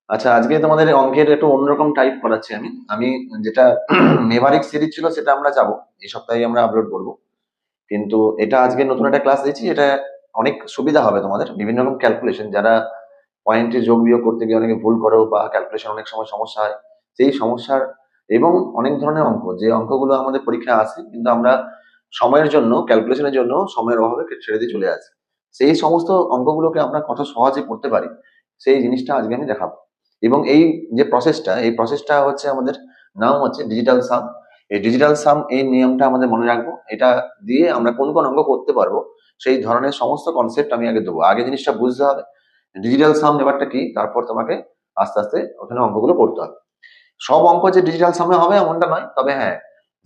আচ্ছা, আজকে তোমাদের অঙ্কের একটু অন্যরকম টাইপ করাচ্ছি আমি আমি যেটা মেভারিক সিরিজ ছিল সেটা আমরা যাব, এই সপ্তাহে আমরা আপলোড করব। কিন্তু এটা আজকে নতুন একটা ক্লাস দিচ্ছি, এটা অনেক সুবিধা হবে তোমাদের। বিভিন্ন রকম ক্যালকুলেশন, যারা পয়েন্টে যোগ বিয়োগ করতে গিয়ে অনেকে ভুল করো বা ক্যালকুলেশন অনেক সময় সমস্যা হয়, সেই সমস্যার এবং অনেক ধরনের অঙ্ক, যে অঙ্কগুলো আমাদের পরীক্ষায় আসে কিন্তু আমরা সময়ের জন্য, ক্যালকুলেশনের জন্য সময়ের অভাবে ছেড়ে দিয়ে চলে আসি, সেই সমস্ত অঙ্কগুলোকে আমরা কত সহজে করতে পারি সেই জিনিসটা আজকে আমি দেখাবো। এবং এই যে প্রসেসটা, এই প্রসেসটা হচ্ছে আমাদের নাম হচ্ছে ডিজিটাল সাম। এই ডিজিটাল সাম, এই নিয়মটা আমাদের মনে রাখবো। এটা দিয়ে আমরা কোন কোন অঙ্ক করতে পারবো সেই ধরনের সমস্ত কনসেপ্ট আমি আগে দেবো। আগে জিনিসটা বুঝতে হবে ডিজিটাল সাম ব্যাপারটা কি, তারপর তোমাকে আস্তে আস্তে ওখানে অঙ্কগুলো করতে হবে। সব অঙ্ক যে ডিজিটাল সামে হবে এমনটা নয়, তবে হ্যাঁ,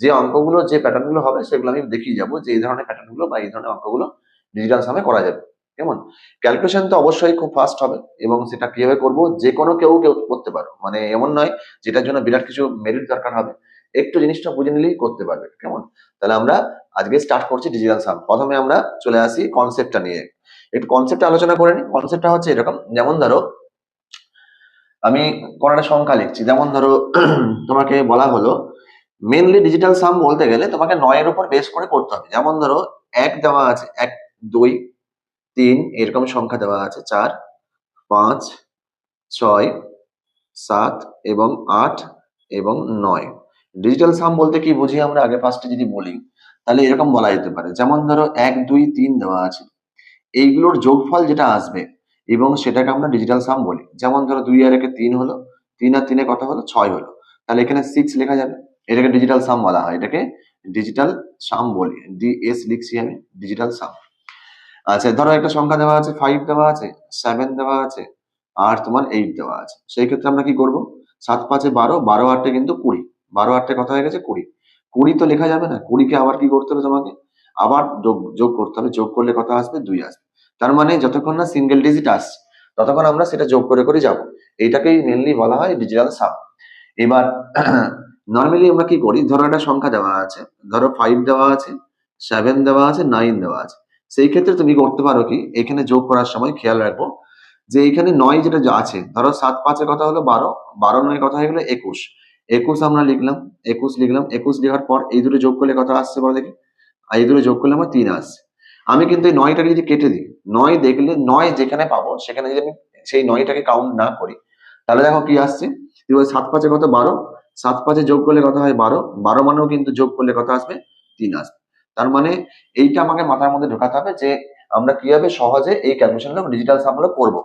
যে অঙ্কগুলো, যে প্যাটার্ন গুলো হবে সেগুলো আমি দেখিয়ে যাবো যে এই ধরনের প্যাটার্ন গুলো বা এই ধরনের অঙ্কগুলো ডিজিটাল সামে করা যাবে। কেমন? ক্যালকুলেশন তো অবশ্যই খুব ফাস্ট হবে, এবং সেটা কিভাবে করব যে কোনো কেউ কেউ করতে পারো, মানে এমন নয় যেটার জন্য বিরাট কিছু মেরিট দরকার হবে। একটু জিনিসটা বুঝে নিলেই করতে পারবে। কেমন? তাহলে আমরা আজকে স্টার্ট করছি ডিজিটাল সাম। প্রথমে আমরা চলে আসি কনসেপ্টটা নিয়ে, একটু কনসেপ্টটা আলোচনা করে নিই। কনসেপ্টটা হচ্ছে এরকম, যেমন ধরো আমি কোন একটা সংখ্যা লিখছি, যেমন ধরো তোমাকে বলা হলো মেনলি ডিজিটাল সাম বলতে গেলে তোমাকে 9 এর উপর বেস করে করতে হবে। যেমন ধরো এক দেওয়া আছে, 1, 2, 3 এরকম সংখ্যা দেওয়া আছে, 4, 5, 6, 7 এবং 8 এবং 9। ডিজিটাল সাম বলতে কি বুঝি আমরা আগে ফার্স্টে যদি বলি, তাহলে এরকম বলা যেতে পারে। যেমন ধরো 1, 2, 3 দেওয়া আছে, এইগুলোর যোগফল যেটা আসবে এবং সেটাকে আমরা ডিজিটাল সাম বলি। যেমন ধরো 2 আর 1 3 হলো, 3 আর 3 কত হলো, 6 হলো। তাহলে এখানে 6 লেখা যাবে। এটাকে ডিজিটাল সাম বলা হয়, এটাকে ডিজিটাল সাম বলি, ডিএস লিখছি আমি, ডিজিটাল সাম। আচ্ছা, ধরো একটা সংখ্যা দেওয়া আছে, 5 দেওয়া আছে, 7 দেওয়া আছে, আর তোমার 8 দেওয়া আছে। সেই ক্ষেত্রে আমরা কি করব, 7 5 12, 12 8 কিন্তু 20, 12 8 কত হয়ে গেছে, 20। 20 তো লেখা যাবে না, 20 কে আবার কি করতে হবে তোমাকে, আবার যোগ যোগ করতে হবে। যোগ করলে কত আসবে, 2 আসবে। তার মানে যতক্ষণ না সিঙ্গেল ডিজিট আসছে ততক্ষণ আমরা সেটা যোগ করে করে যাব। এইটাকেই মেনলি বলা হয় ডিজিটাল সাম। এবার নর্মালি আমরা কি করি, ধরো একটা সংখ্যা দেওয়া আছে, ধরো 5 দেওয়া আছে, 7 দেওয়া আছে, 9 দেওয়া আছে। সেই ক্ষেত্রে তুমি করতে পারো কি, এখানে যোগ করার সময় খেয়াল রাখবো যে এখানে 9 যেটা আছে, ধরো 7 5 কথা হলো 12, 12 9 কথা হয়ে গেলো 21। 21 আমরা লিখলাম, 21 লিখলাম। 21 লেখার পর এই দুটো যোগ করলে কত আসছে বলো দেখি। আর এই দুটো যোগ করলে আমার 3 আসছে। আমি কিন্তু এই 9টাকে যদি কেটে দিই, 9 দেখলে 9 যেখানে পাবো সেখানে যদি আমি সেই 9টাকে কাউন্ট না করি, তাহলে দেখো কি আসছে। 7 5 কত, 12, 7 5 যোগ করলে কত হয়, 12, 12 মানেও কিন্তু যোগ করলে কত আসবে, 3 আসবে। তার মানে এইটা আমাকে মাথার মধ্যে ঢোকাতে হবে যে আমরা কিভাবে সহজে এই ক্যালকুলেশনগুলো, ডিজিটাল সাম গুলো করবো।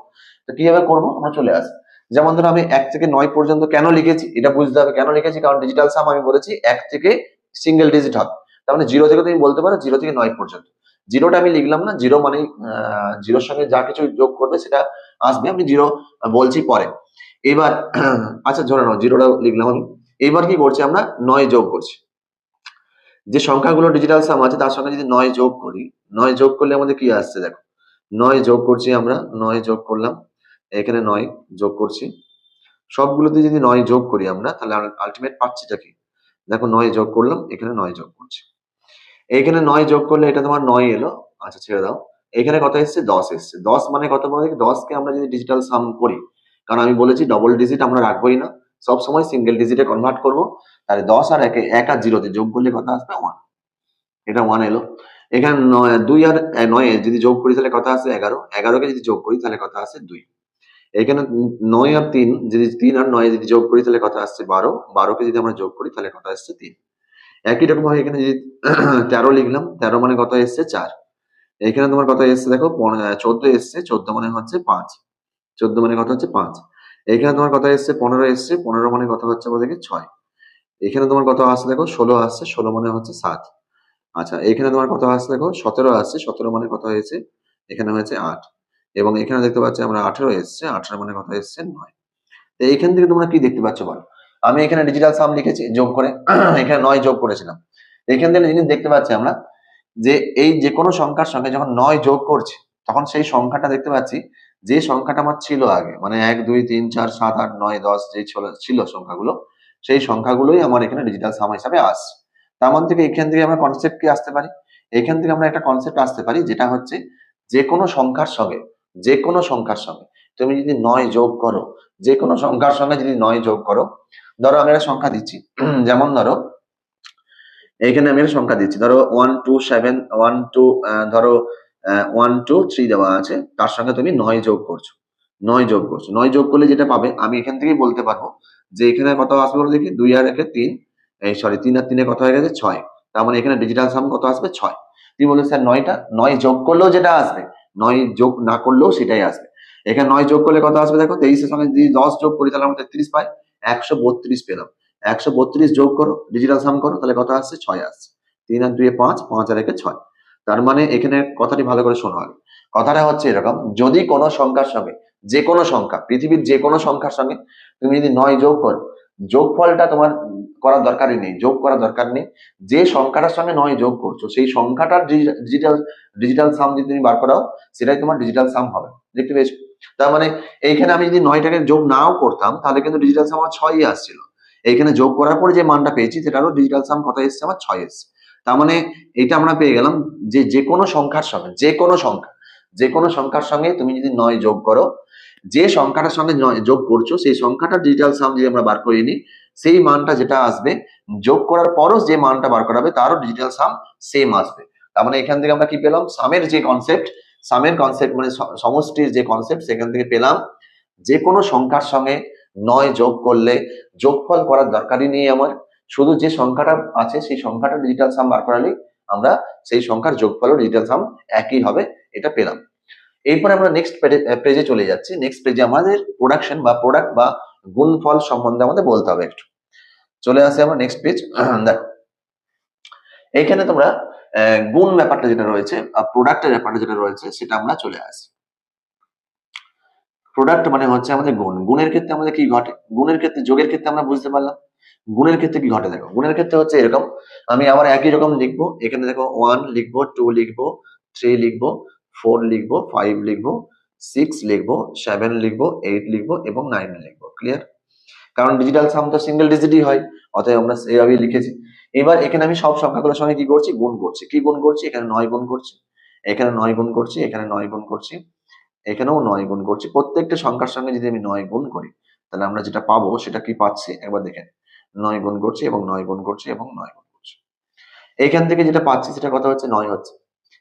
তো কিভাবে করবো আমরা চলে আসি। যেমন ধরো আমি 1 থেকে 9 পর্যন্ত কেন লিখেছি, এটা বুঝতে হবে কেন লিখেছি, কারণ ডিজিটাল সাম আমি বলেছি 1 থেকে সিঙ্গেল ডিজিট হবে। তার মানে 0 থেকে তুমি বলতে পারো 0 থেকে 9 পর্যন্ত। জিরোটা আমি লিখলাম না, জিরো মানে জিরোর সঙ্গে যা কিছু যোগ করবে সেটা আসবে, আমি জিরো বলছি পরে। এবার আচ্ছা ধরে নাও জিরোটা লিখলাম আমি। এবার কি করছি আমরা, 9 যোগ করছি। যে সংখ্যাগুলো ডিজিটাল সাম আছে তার সঙ্গে যদি 9 যোগ করি, 9 যোগ করলে আমাদের কি আসছে দেখো। 9 যোগ করছি আমরা, 9 যোগ করলাম, এখানে 9 যোগ করছি। সবগুলোতে যদি 9 যোগ করি আমরা, তাহলে আলটিমেট পাচ্ছিটা কি, দেখো 9 যোগ করলাম, এখানে 9 যোগ করছি। এখানে 9 যোগ করলে এটা তোমার 9 এলো। আচ্ছা ছেড়ে দাও। এখানে কত এসছে, 10 এসছে। 10 মানে কত বলো দেখি, 10 কে আমরা যদি ডিজিটাল সাম করি, কারণ আমি বলেছি ডবল ডিজিট আমরা রাখবোই না, সব সময় সিঙ্গেল ডিজিটে কনভার্ট করব। তাহলে 10 আর 1 1 আর 0 তে যোগ করলে কত আসবে, 1। এটা 1 এলো। এখানে 2 আর 9 যদি যোগ করি তাহলে কত আসে, 11। 11 কে যদি যোগ করি তাহলে কত আসে, 2। এখানে 9 আর 3 যদি, 3 আর 9 যদি যোগ করি তাহলে কত আসছে, 12। 12 কে যদি আমরা যোগ করি তাহলে কত আসছে, 3। একই রকম ভাবে এখানে যদি 13 লিখলাম, 13 মানে কত এসছে, 4। এখানে তোমার কত এসছে দেখো, 14 এসছে, 14 মানে হচ্ছে 5। 14 মানে কত হচ্ছে, 5। এখানে তোমার কত এসছে, 15 এসছে, 15 মানে কত হচ্ছে বলতে কি, 6। এখানে তোমার কত আসছে দেখো, 16 আসছে, 16 মানে হচ্ছে 7। আচ্ছা, এখানে তোমার কত আসছে দেখো, 17 আসছে, 17 মানে কত হয়েছে, এখানে হয়েছে 8। এবং এখানে দেখতে পাচ্ছি আমরা 18 এসছে, 18 মানে কত এসছে, 9। তো এইখান থেকে তোমরা কি দেখতে পাচ্ছ বলো। আমি এখানে ডিজিটাল সাম লিখেছি যোগ করে, এখানে 9 যোগ করেছিলাম। এখান থেকে জিনিস দেখতে পাচ্ছি আমরা যে এই যে কোনো সংখ্যার সঙ্গে যখন 9 যোগ করছি, তখন সেই সংখ্যাটা দেখতে পাচ্ছি যে সংখ্যাটা আমার ছিল আগে, মানে 1 2 3 4 7 8 9 10 যে ছিল সংখ্যাগুলো, সেই সংখ্যাগুলোই আমার এখানে ডিজিটাল সাম হিসাবে আসছে। তার মধ্যে থেকে এখান থেকে আমরা কনসেপ্ট কি আসতে পারি, এখান থেকে আমরা একটা কনসেপ্ট আসতে পারি, যেটা হচ্ছে যে কোনো সংখ্যার সঙ্গে, যে কোনো সংখ্যার সঙ্গে তুমি যদি 9 যোগ করো, যে কোনো সংখ্যার সঙ্গে যদি 9 যোগ করো, ধরো আমি একটা সংখ্যা দিচ্ছি, যেমন ধরো এখানে আমি একটা সংখ্যা দিচ্ছি, ধরো 1 2 7 1 2 ধরো 1 2 3 দেওয়া আছে, তার সঙ্গে তুমি 9 যোগ করছো, 9 যোগ করছো, 9 যোগ করলে যেটা পাবে আমি এখান থেকেই বলতে পারবো যে এখানে কত আসবে বলে দেখি, 2 আর 1 3, এই সরি 3 আর 3 কত হয়ে গেছে 6, তার মানে এখানে ডিজিটাল সাম কত আসবে 6। তুমি বলছো স্যার 9টা 9 যোগ করলেও যেটা আসবে, 9 যোগ না করলেও সেটাই আসবে। এখানে 9 যোগ করলে কত আসবে দেখো, 23 এর সঙ্গে যদি 10 যোগ করি তাহলে আমরা 33 পাই, 132 পেলাম। 132 যোগ করো, ডিজিটাল সাম করো, তাহলে কত আসছে 6 আসছে। 3 আর 2 5, 5 আর 1 6। তার মানে এখানে কথাটি ভালো করে শোনো আগে। কথাটা হচ্ছে এরকম, যদি কোনো সংখ্যার সঙ্গে, যে কোনো সংখ্যা, পৃথিবীর যে কোনো সংখ্যার সঙ্গে তুমি যদি 9 যোগ করো, যোগফলটা তোমার করার দরকারই নেই, যোগ করার দরকার নেই। যে সংখ্যাটার সঙ্গে 9 যোগ করছো সেই সংখ্যাটার ডিজিটাল ডিজিটাল সাম যদি তুমি বার করাও, সেটাই তোমার ডিজিটাল সাম হবে। দেখতে পেয়েছো? তার মানে এইখানে আমি যদি 9টাকে যোগ নাও করতাম তাহলে কিন্তু ডিজিটাল সাম আমার 6ই আসছিল। এইখানে যোগ করার পরে যে মানটা পেয়েছি সেটারও ডিজিটাল সাম কত এসেছে, আমার 6 এসেছে। তার মানে এটা আমরা পেয়ে গেলাম যে যে কোনো সংখ্যার সঙ্গে, যে কোনো সংখ্যা, যে কোনো সংখ্যার সঙ্গে তুমি যদি 9 যোগ করো, যে সংখ্যাটার সঙ্গে 9 যোগ করছো সেই সংখ্যাটার ডিজিটাল সাম যদি আমরা বার করে নিই, সেই মানটা যেটা আসবে, যোগ করার পরও যে মানটা বার করা হবে তারও ডিজিটাল সাম সেম আসবে। তার মানে এখান থেকে আমরা কি পেলাম, সামের যে কনসেপ্ট, সামের কনসেপ্ট মানে সমষ্টির যে কনসেপ্ট, সেখান থেকে পেলাম যে কোনো সংখ্যার সঙ্গে 9 যোগ করলে যোগফল করার দরকারই নেই আমার, শুধু যে সংখ্যাটা আছে সেই সংখ্যাটা ডিজিটাল সাম বার করালেই আমরা সেই সংখ্যার যোগফল ও ডিজিটাল সাম একই হবে, এটা পেলাম। এরপরে আমরা নেক্সট পেজে চলে যাচ্ছি। নেক্সট পেজে আমাদের প্রোডাকশন বা প্রোডাক্ট বা গুণফল সম্বন্ধে আমাদের বলতে হবে একটু। চলে আসে আমরা নেক্সট পেজ। দেখো এইখানে তোমরা গুণ ব্যাপারটা যেটা রয়েছে, প্রোডাক্টের ব্যাপারটা যেটা রয়েছে সেটা আমরা চলে আসি। প্রোডাক্ট মানে হচ্ছে আমাদের গুণ। গুণের ক্ষেত্রে আমাদের কি ঘটে, গুণের ক্ষেত্রে, যোগের ক্ষেত্রে আমরা বুঝতে পারলাম, গুণের ক্ষেত্রে কি ঘটে দেখো। গুণের ক্ষেত্রে হচ্ছে এরকম, আমি আবার একই রকম লিখবো, এখানে দেখো 1 লিখবো, 2 লিখবো, 3 লিখবো, 4 লিখবো, 5 লিখবো, 6 লিখবো, 7 লিখবো, 8 লিখবো এবং 9 লিখবো। ক্লিয়ার? কারণ ডিজিটাল সাম তো সিঙ্গেল ডিজিটই হয়, অতএব আমরা এইভাবেই লিখেছি। এবার এখানে আমি সব সংখ্যাগুলোর সঙ্গে কি করছি, গুণ করছি। কি গুণ করছি, এখানে 9 গুণ করছি, এখানে 9 গুণ করছি, এখানে 9 গুণ করছি, এখানেও 9 গুণ করছি। প্রত্যেকটা সংখ্যার সঙ্গে যদি আমি 9 গুণ করি তাহলে আমরা যেটা পাবো সেটা কি পাচ্ছি একবার দেখেন। 9 গুণ করছি এবং 9 গুণ করছি এবং 9 গুণ করছি। এইখান থেকে যেটা পাচ্ছি সেটা কত হচ্ছে, 9 হচ্ছে।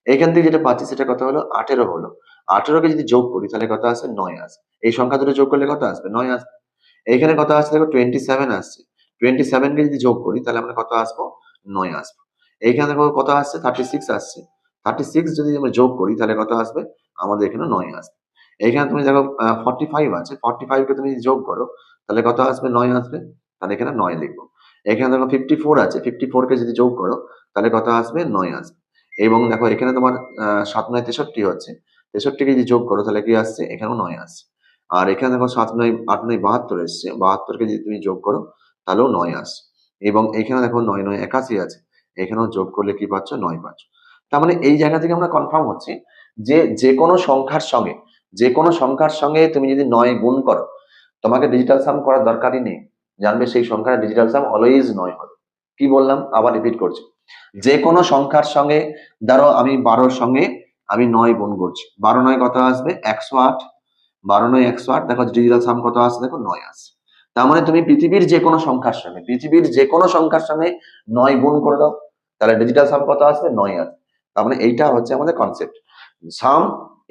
এইখান থেকে যেটা পাচ্ছি সেটা কত হলো, 18 হলো। 18 কে যদি যোগ করি তাহলে কত আসবে, 9 আসবে। এই সংখ্যা দুটো যোগ করলে কত আসবে, 9 আসবে। এইখানে কত আসছে দেখো, 27 আসছে। 27 কে যদি যোগ করি তাহলে আমরা কত আসবো, 9 আসবো। এইখানে দেখো কত আসছে, 36 আসছে। 36 যদি আমরা যোগ করি তাহলে কত আসবে, আমাদের এখানে 9 আসবে। এইখানে তুমি দেখো 45 আছে, 45 কে তুমি যদি যোগ করো তাহলে কত আসবে, 9 আসবে। তাহলে এখানে 9 লিখবো। এখানে দেখো 54 আছে, 54 কে যদি যোগ করো তাহলে কত আসবে, 9 আসবে। এবং দেখো এখানে তোমার 7 9 63 হচ্ছে, 63 কে যদি যোগ করো তাহলে কি আসছে, এখানেও 9 আসছে। আর এখানে দেখো 7 9 8 9 72 এসছে, 72 কে যদি তুমি যোগ করো তাহলেও 9 আসছে। এবং এখানে দেখো 9 9 81 আছে, এখানেও যোগ করলে কি পাচ্ছ, 9 পাচ্ছ। তার মানে এই জায়গা থেকে আমরা কনফার্ম হচ্ছি যে যে কোনো সংখ্যার সঙ্গে, যে কোনো সংখ্যার সঙ্গে তুমি যদি 9 গুণ করো, তোমাকে ডিজিটাল সাম করার দরকারই নেই, জানবে সেই সংখ্যার ডিজিটাল সাম অলওয়েজ 9 হবে। কি বললাম, আবার রিপিট করছি, যে কোনো সংখ্যার সঙ্গে, ধরো আমি 12 সঙ্গে আমি 9 গুণ করছি, 12 9 কত আসবে, 108। 12 9 108, দেখো ডিজিটাল সাম কত আসছে, দেখো 9 আসছে। তার মানে তুমি পৃথিবীর যে কোনো সংখ্যার সঙ্গে, পৃথিবীর যে কোনো সংখ্যার সঙ্গে 9 গুণ করে দাও, তাহলে ডিজিটাল সাম কত আসবে, 9 আসবে। তার মানে এইটা হচ্ছে আমাদের কনসেপ্ট। সাম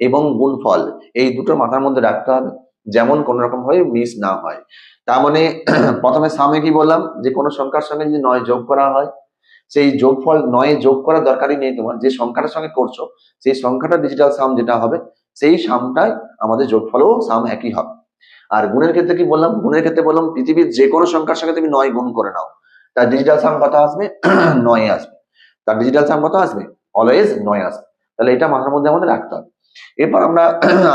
এবং গুণফল এই দুটো মাথার মধ্যে রাখতে হবে, যেমন কোন রকম ভাবে মিস না হয়। তার মানে প্রথমে সামে কি বললাম, যে কোনো সংখ্যার সঙ্গে যদি 9 যোগ করা হয়, সেই যোগফল 9 যোগ করার দরকারই নেই তোমার, যে সংখ্যাটার সঙ্গে করছো সেই সংখ্যাটা ডিজিটাল সাম যেটা হবে সেই সামটাই আমাদের যোগফলও সাম একই হবে। আর গুণের ক্ষেত্রে কি বললাম, গুণের ক্ষেত্রে বললাম পৃথিবীর যে কোনো সংখ্যার সঙ্গে তুমি 9 গুণ করে নাও, তার ডিজিটাল সাম কত আসবে, 9 আসবে। তার ডিজিটাল সাম কত আসবে, অলওয়েজ 9 আসবে। তাহলে এটা মাথার মধ্যে আমাদের রাখতে হবে। এরপর আমরা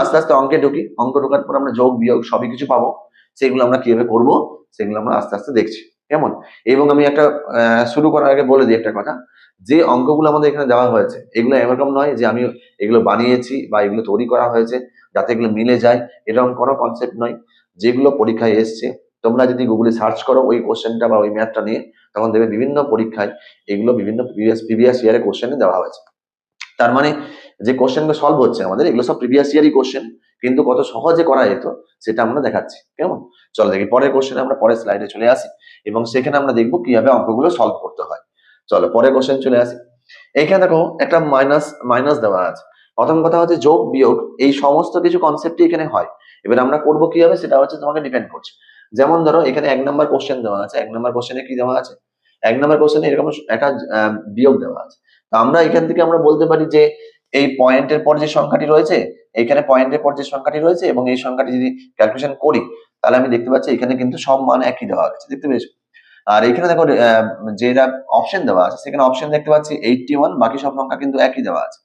আস্তে আস্তে অঙ্কে ঢুকি, অঙ্ক ঢোকার পর আমরা যোগ বিয়োগ সবই কিছু পাবো, সেগুলো আমরা কিভাবে করব সেগুলো আমরা আস্তে আস্তে দেখছি, কেমন। এবং আমি একটা শুরু করার আগে বলে দিই একটা কথা, যে অঙ্কগুলো আমাদের এখানে দেওয়া হয়েছে এগুলো এরকম নয় যে আমি এগুলো বানিয়েছি বা এগুলো তৈরি করা হয়েছে যাতে এগুলো মিলে যায়, এরকম কোনো কনসেপ্ট নয়। যেগুলো পরীক্ষায় এসছে, তোমরা যদি গুগলে সার্চ করো ওই কোশ্চেনটা বা ওই ম্যাথটা নিয়ে, তখন দেখবে বিভিন্ন পরীক্ষায় এগুলো বিভিন্ন প্রিভিয়াস ইয়ারে কোশ্চেনে দেওয়া হয়েছে। তার মানে যে কোশ্চেন গুলো সলভ হচ্ছে আমাদের, এগুলো সব প্রিভিয়াস ইয়ারই কোশ্চেন, কিন্তু কত সহজে করা যেত সেটা আমরা দেখাচ্ছি। কেমন? চলো দেখি পরের কোশ্চেনে, আমরা পরের স্লাইডে চলে আসি এবং সেখানে আমরা দেখবো কিভাবে অঙ্কগুলো সলভ করতে হয়। চলো পরের কোশ্চেন চলে আসি। এখানে দেখো একটা মাইনাস মাইনাস দেওয়া আছে। প্রথম কথা হচ্ছে যোগ বিয়োগ এই সমস্ত কিছু কনসেপ্টই এখানে হয়। এবার আমরা করবো কিভাবে সেটা হচ্ছে তোমাকে ডিপেন্ড করছে। যেমন ধরো এখানে 1 নম্বর কোশ্চেন দেওয়া আছে। 1 নম্বর কোশ্চেনে কি দেওয়া আছে? 1 নম্বর কোশ্চেনে এরকম একটা বিয়োগ দেওয়া আছে। তো আমরা এখান থেকে আমরা বলতে পারি যে এই পয়েন্টের পর যে সংখ্যাটি রয়েছে, এখানে পয়েন্টের পর যে সংখ্যাটি রয়েছে এবং এই সংখ্যাটি যদি ক্যালকুলেশন করি, তাহলে আমি দেখতে পাচ্ছি এখানে কিন্তু সব মান একই দেওয়া আছে। দেখতে পেয়েছো? আর এখানে দেখো যেটা অপশন দেওয়া আছে, সেখানে অপশন দেখতে পাচ্ছি 81, বাকি সব সংখ্যা কিন্তু একই দেওয়া আছে।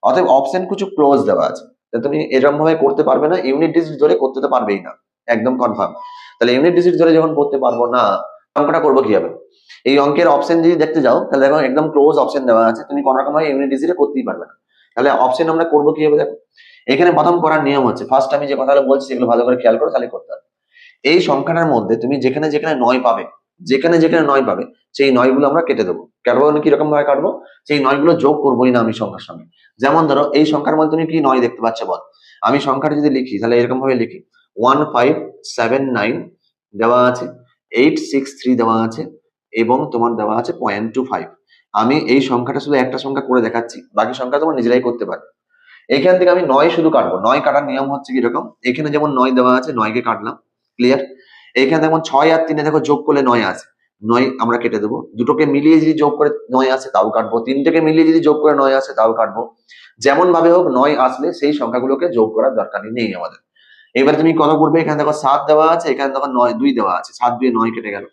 অতএব অপশন কিছু ক্লোজ দেওয়া আছে। তো তুমি এরকম ভাবে করতে পারবে না, ইউনিট ডিজিট ধরে করতে তো পারবেই না, একদম কনফার্ম। তাহলে ইউনিট ডিজিট ধরে যখন করতে পারবো না, অঙ্কটা করবো কিভাবে? এই অঙ্কের অপশন যদি দেখতে যাও, তাহলে দেখো একদম ক্লোজ অপশন দেওয়া আছে, তুমি কোনো রকম ভাবে ইউনিট ডিজিটে করতেই পারবে না। তাহলে অপশন আমরা করবো কিভাবে? দেখো এখানে প্রথম করার নিয়ম হচ্ছে, ফার্স্ট আমি যে কথাগুলো বলছি সেগুলো ভালো করে খেয়াল করো, তাহলে করতে হবে। এই সংখ্যাটার মধ্যে তুমি যেখানে যেখানে 9 পাবে, যেখানে যেখানে 9 পাবে, সেই 9 গুলো আমরা কেটে দেবো। কাটবো মানে কিরকম ভাবে কাটবো? সেই 9 গুলো যোগ করবোই না আমি সংখ্যার সঙ্গে। যেমন ধরো এই সংখ্যার মধ্যে তুমি কি 9 দেখতে পাচ্ছ বল? আমি সংখ্যাটা যদি লিখি তাহলে এরকম ভাবে লিখি, 1579 দেওয়া আছে, 863 দেওয়া আছে এবং তোমার দেওয়া আছে 0.25। আমি এই সংখ্যাটা শুধু একটা সংখ্যা করে দেখাচ্ছি, বাকি সংখ্যা তোমার নিজেরাই করতে পারবে। এখান থেকে আমি 9 শুধু কাটবো। 9 কাটার নিয়ম হচ্ছে কিরকম, এখানে যেমন 9 দেওয়া আছে, 9 কে কাটলাম। ক্লিয়ার? এখানে যেমন 6 আর 3 দেখো যোগ করলে 9 আছে, 9 আমরা কেটে দেবো। দুটোকে মিলিয়ে যদি যোগ করে 9 আসে তাও কাটবো, তিনটেকে মিলিয়ে যদি যোগ করে 9 আসে তাও কাটবো। যেমন ভাবে হোক 9 আসলে সেই সংখ্যাগুলোকে যোগ করার দরকার নেই আমাদের। এবার তুমি কত করবে? এখানে দেখো 7 দেওয়া আছে, এখানে দেখো 9 2 দেওয়া আছে, 7 2 9 কেটে গেল।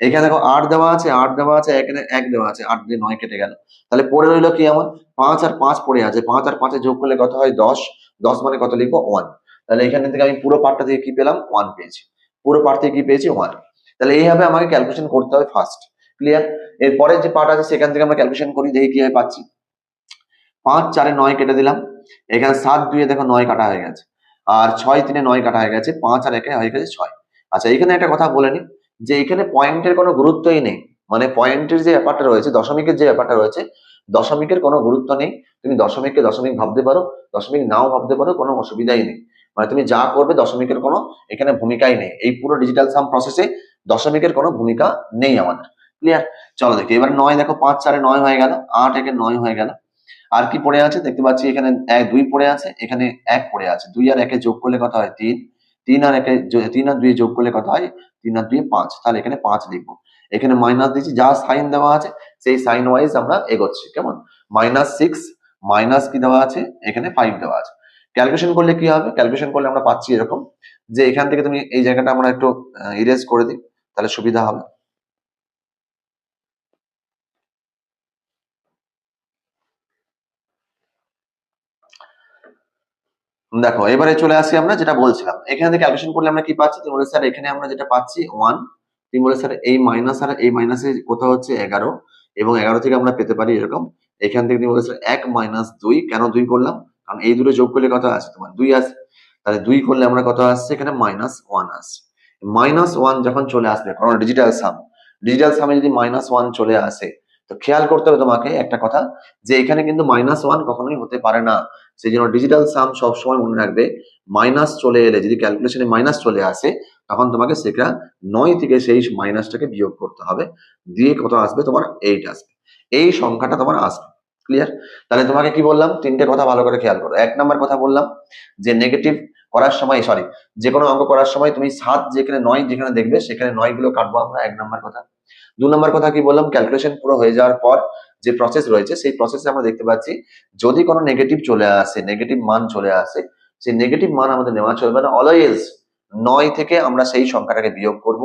এখানে দেখো 8 দেওয়া আছে, 8 দেওয়া আছে, এখানে 1 দেওয়া আছে, 8 দিয়ে 9 কেটে গেল। তাহলে পড়ে রইলো কি আমার? 5 আর 5 পড়ে আছে। 5 আর 5 যোগ করলে কত হয়? 10। 10 মানে কত লিখবো? 1। তাহলে এখান থেকে আমি পুরো পার্টটা থেকে কি পেলাম? 1 পেয়েছি। পুরো পার্ট থেকে কি পেয়েছি? 1। তাহলে এইভাবে আমাকে ক্যালকুলেশন করতে হবে ফার্স্ট। ক্লিয়ার? এরপরে যে পার্ট আছে সেখান থেকে আমরা ক্যালকুলেশন করি, দেখি কিভাবে পাচ্ছি। 5 4 এ 9 কেটে দিলাম। এখানে 7 2 এ দেখো 9 কাটা হয়ে গেছে। আর 6 3 এ 9 কাটা হয়ে গেছে। 5 আর 1 এ হয়ে গেছে 6। আচ্ছা এখানে একটা কথা বলে নি, যে এখানে পয়েন্টের কোনো গুরুত্বই নেই। মানে পয়েন্টের যে ব্যাপারটা রয়েছে, দশমিকের যে ব্যাপারটা রয়েছে, দশমিকের কোনো গুরুত্ব নেই। তুমি দশমিককে দশমিক ভাবতে পারো, দশমিক নাও ভাবতে পারো, কোনো অসুবিধাই নেই। মানে তুমি যা করবে দশমিকের কোনো এখানে ভূমিকাই নেই। এই পুরো ডিজিটাল সাম প্রসেসে দশমিকের কোনো ভূমিকা নেই আমাদের। ক্লিয়ার? চলো দেখি এবার 9 দেখো, 5 4 এ 9 হয়ে গেল, 8 1 এ 9 হয়ে গেল। আর কি পড়ে আছে দেখতে পাচ্ছি, এখানে 2 পড়ে আছে, এখানে 1 পড়ে আছে। 2 আর 1 এ যোগ করলে কত হয়? 3। 3 আর 1 এ 3 আর 2 এ যোগ করলে কত হয়? 3 আর 2 এ 5। তাহলে এখানে 5 লিখবো। এখানে মাইনাস দিয়েছি, যা সাইন দেওয়া আছে সেই সাইন ওয়াইজ আমরা এগোচ্ছি। কেমন? -6 মাইনাস কি দেওয়া আছে? এখানে 5 দেওয়া আছে। ক্যালকুলেশন করলে কি হবে? ক্যালকুলেশন করলে আমরা পাচ্ছি এরকম, যে এখান থেকে তুমি এই জায়গাটা আমরা একটু ইরেজ করে দিই, তাহলে সুবিধা হবে। দেখো এবারে চলে আসি আমরা যেটা বলছিলাম, এখানে থেকে ক্যালকুলেশন করলে আমরা কি পাচ্ছি? তুমি বলে স্যার এখানে আমরা যেটা পাচ্ছি 1। তুমি বলে স্যার এই মাইনাস আর এই মাইনাসে কোথাও হচ্ছে 11, এবং 11 থেকে আমরা পেতে পারি এরকম। এখান থেকে তুমি বলে স্যার 1 - 2, কেন 2 করলাম? কারণ এই দুটো যোগ করলে কত আসে? তোমার 2 আসে। তাহলে 2 করলে আমরা কত আসছে? এখানে -1 আসছে। -1 যখন চলে আসবে, কারণ ডিজিটাল সাম, ডিজিটাল সামে যদি -1 চলে আসে, তো খেয়াল করতে হবে তোমাকে একটা কথা, যে এখানে কিন্তু -1 কখনোই হতে পারে না। সেই জন্য ডিজিটাল সাম সবসময় মনে রাখবে, মাইনাস চলে এলে, যদি ক্যালকুলেশনে মাইনাস চলে আসে, তখন তোমাকে সেটা 9 থেকে সেই মাইনাসটাকে বিয়োগ করতে হবে, দিয়ে কত আসবে? তোমার 8 আসবে। এই সংখ্যাটা তোমার আসবে। ক্লিয়ার? তাহলে তোমাকে কি বললাম? তিনটে কথা ভালো করে খেয়াল করো। 1 নম্বর কথা বললাম যে নেগেটিভ করার সময়, সরি, যে কোনো অঙ্ক করার সময় তুমি 7 যেখানে 9 যেখানে দেখবে সেখানে 9 গুলো কাটবো আমরা, 1 নম্বর কথা। 2 নম্বর কথা কি বললাম? ক্যালকুলেশন পুরো হয়ে যাওয়ার পর যে প্রসেস রয়েছে, সেই প্রসেসে আমরা দেখতে পাচ্ছি যদি কোনো নেগেটিভ চলে আসে, নেগেটিভ মান চলে আসে, সেই নেগেটিভ মান আমাদের নেওয়া চলবে না। অলওয়েজ 9 থেকে আমরা সেই সংখ্যাটাকে বিয়োগ করব।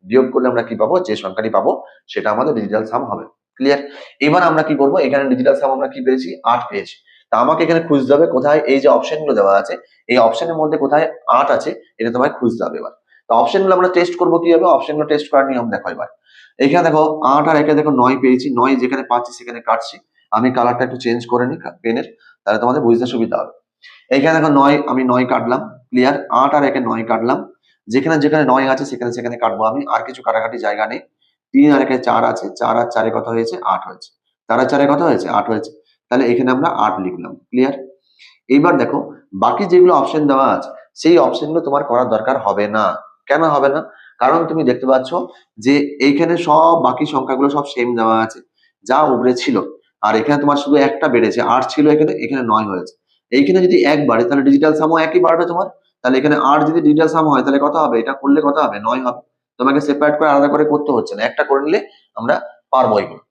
বিয়োগ করলে আমরা কি পাবো? যে সংখ্যাটি পাবো সেটা আমাদের ডিজিটাল সাম হবে। ক্লিয়ার? এবার আমরা কি করব? এখানে ডিজিটাল সাম আমরা কি পেয়েছি? 8 পেয়েছি। তা আমাকে এখানে খুঁজতে হবে কোথায় এই যে অপশন গুলো দেওয়া আছে, এই অপশনের মধ্যে কোথায় 8 আছে, এটা তোমায় খুঁজতে হবে। এবার তো অপশন গুলো আমরা টেস্ট করবো কিভাবে? অপশন গুলো টেস্ট করার নিয়ম দেখো এবার। এখানে দেখো 8 আর 1 এ দেখো 9 পেয়েছি, 9 যেখানে পাচ্ছি সেখানে কাটছি। আমি কালারটা একটু চেঞ্জ করে নিই পেনের, তাহলে তোমাদের বুঝতে সুবিধা হবে। এইখানে দেখো 9, আমি 9 কাটলাম। ক্লিয়ার? 8 আর 1 এ 9 কাটলাম। যেখানে যেখানে 9 আছে সেখানে সেখানে কাটবো আমি, আর কিছু কাটাকাটি জায়গা নেই। 3 আর 1 এ 4 আছে, 4 আর 4 এ কত হয়েছে? 8 হয়েছে। 4 আর 4 এ কত হয়েছে? 8 হয়েছে। তাহলে এখানে আমরা 8 লিখলাম। ক্লিয়ার? এইবার দেখো বাকি যেগুলো অপশন দেওয়া আছে সেই অপশনগুলো তোমার করার দরকার হবে না। কেন হবে না? কারণ তুমি দেখতে পাচ্ছ যে এইখানে সব বাকি সংখ্যাগুলো সব সেম দেওয়া আছে, যা উপরে ছিল। আর এখানে তোমার শুধু একটা বেড়েছে, ৮ ছিল এখানে, এখানে ৯ হয়েছে। এইখানে যদি ১ বাড়ে তাহলে ডিজিটাল সামও একই বাড়বে তোমার। তাহলে এখানে ৮ যদি ডিজিটাল সাম হয় তাহলে কত হবে? এটা করলে কত হবে? ৯ হবে। তোমাকে সেপারেট করে আলাদা করে করতে হচ্ছে না, একটা করে নিলে আমরা পারবো এগুলো।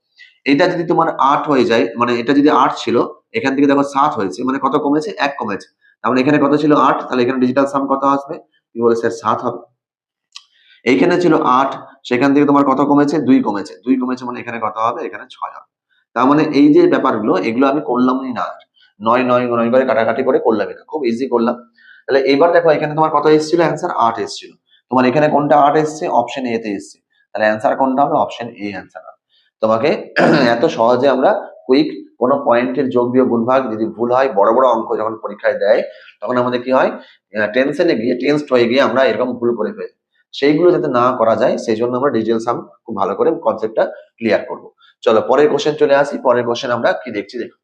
এটা যদি তোমার ৮ হয়ে যায়, মানে এটা যদি ৮ ছিল, এখান থেকে দেখো ৭ হয়েছে, মানে কত কমেছে? ১ কমেছে। তার মানে এখানে কত ছিল? ৮, তাহলে এখানে ডিজিটাল সাম কত আসবে? কি বলে স্যার? ৭ হবে। এইখানে ছিল ৮, সেখান থেকে তোমার কত কমেছে? ২ কমেছে। ২ কমেছে মানে এখানে কত হবে? এখানে ৬ হবে। তার মানে এই যে ব্যাপারগুলো, এগুলো আমি করলামই না আর। ৯, ৯, ৯ করে কাটাকাটি করে করলামই না। খুব ইজি করলাম। তাহলে এইবার দেখো এখানে তোমার কত এসেছিল? অ্যান্সার ৮ এসেছিল। তোমার এখানে কোনটা ৮ এসছে? অপশন এ তে এসছে। তাহলে অ্যান্সার কোনটা হবে? অপশন এ অ্যান্সার হবে। তোমাকে এত সহজে আমরা কুইক কোনো পয়েন্টের যোগ বিয়োগ গুণভাগ যদি ভুল হয়, বড় বড় অঙ্ক যখন পরীক্ষায় দেয় তখন আমাদের কি হয়? টেনশনে গিয়ে টেনসড হয়ে গিয়ে আমরা এরকম ভুল করে ফেলি। সেইগুলো যাতে না করা যায় সেই জন্য আমরা ডিজিটাল সাম খুব ভালো করে কনসেপ্টটা ক্লিয়ার করব। চলো পরের কোশ্চেন চলে আসি। পরের কোশ্চেন আমরা কি দেখছি দেখো।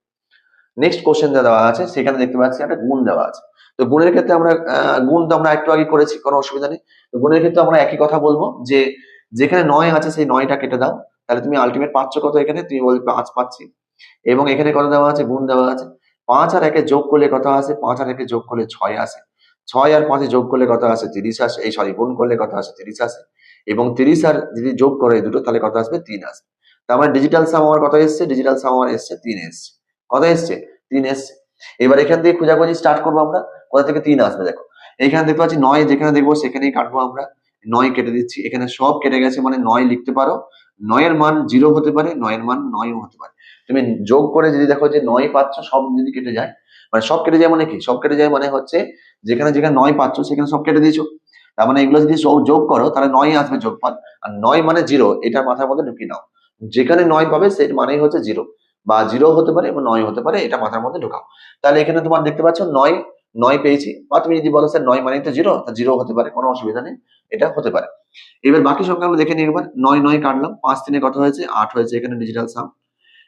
নেক্সট কোশ্চেন যা দেওয়া আছে সেখানে দেখতে পাচ্ছি একটা গুণ দেওয়া আছে। তো গুণের ক্ষেত্রে আমরা গুণ তো আমরা একটু আগে করেছি, কোনো অসুবিধা নেই। তো গুণের ক্ষেত্রে আমরা একই কথা বলবো যে যেখানে ৯ আছে সেই ৯টা কেটে দাও। তাহলে তুমি আলটিমেট পাচ্ছ কত এখানে? তুমি বলবে ৫ পাচ্ছি। এবং এখানে কত দেওয়া আছে? গুণ দেওয়া আছে। ৫ আর ১ এ যোগ করলে কত আসে? ৫ আর ১ এ যোগ করলে ৬ আসে। ৬ আর ৫ এ যোগ করলে কত আসে? ৩০ আসে। এই সরি, গুণ করলে কত আসে? ৩০ আসে। এবং ৩০ আর যদি যোগ করে এই দুটো তাহলে কত আসবে? ৩ আসবে। তার মানে ডিজিটাল সাম আমার কত এসছে? ডিজিটাল সাম আমার এসছে ৩ এসছে। কত এসছে? ৩ এসছে। এবার এখান থেকে খোঁজাখুঁজি স্টার্ট করবো আমরা। কোথা থেকে ৩ আসবে দেখো। এখানে দেখতে পাচ্ছি ৯, যেখানে দেখবো সেখানেই কাটবো আমরা। ৯ কেটে দিচ্ছি। এখানে সব কেটে গেছে মানে ৯ লিখতে পারো। ৯ এর মান ০ হতে পারে, ৯ এর মান ৯ ও হতে পারে। তুমি যোগ করে যদি দেখো যে ৯ পাচ্ছ, সব যদি কেটে যায়, মানে সব কেটে যায় মানে কি? সব কেটে যায় মানে হচ্ছে যেখানে যেখানে ৯ পাচ্ছ সেখানে সব কেটে দিয়েছো। তার মানে এগুলো যদি সব যোগ করো তাহলে ৯ আসবে যোগফল। আর ৯ মানে ০, এটার মাথার মধ্যে ঢুকিয়ে নাও। যেখানে ৯ পাবে সেটা মানেই হচ্ছে ০, বা ০ হতে পারে এবং ৯ হতে পারে, এটা মাথার মধ্যে ঢোকাও। তাহলে এখানে তোমার দেখতে পাচ্ছ ৯, ৯ পেয়েছি। বা তুমি যদি বলো স্যার ৯ মানেই তো ০, তা ০ হতে পারে, কোনো অসুবিধা নেই, এটা হতে পারে। এবার বাকি সংখ্যাগুলো দেখে নিই একবার। ৯, ৯ কাটলাম, ৫ ৩ কত হয়েছে? ৮ হয়েছে, এখানে ডিজিটাল সাম।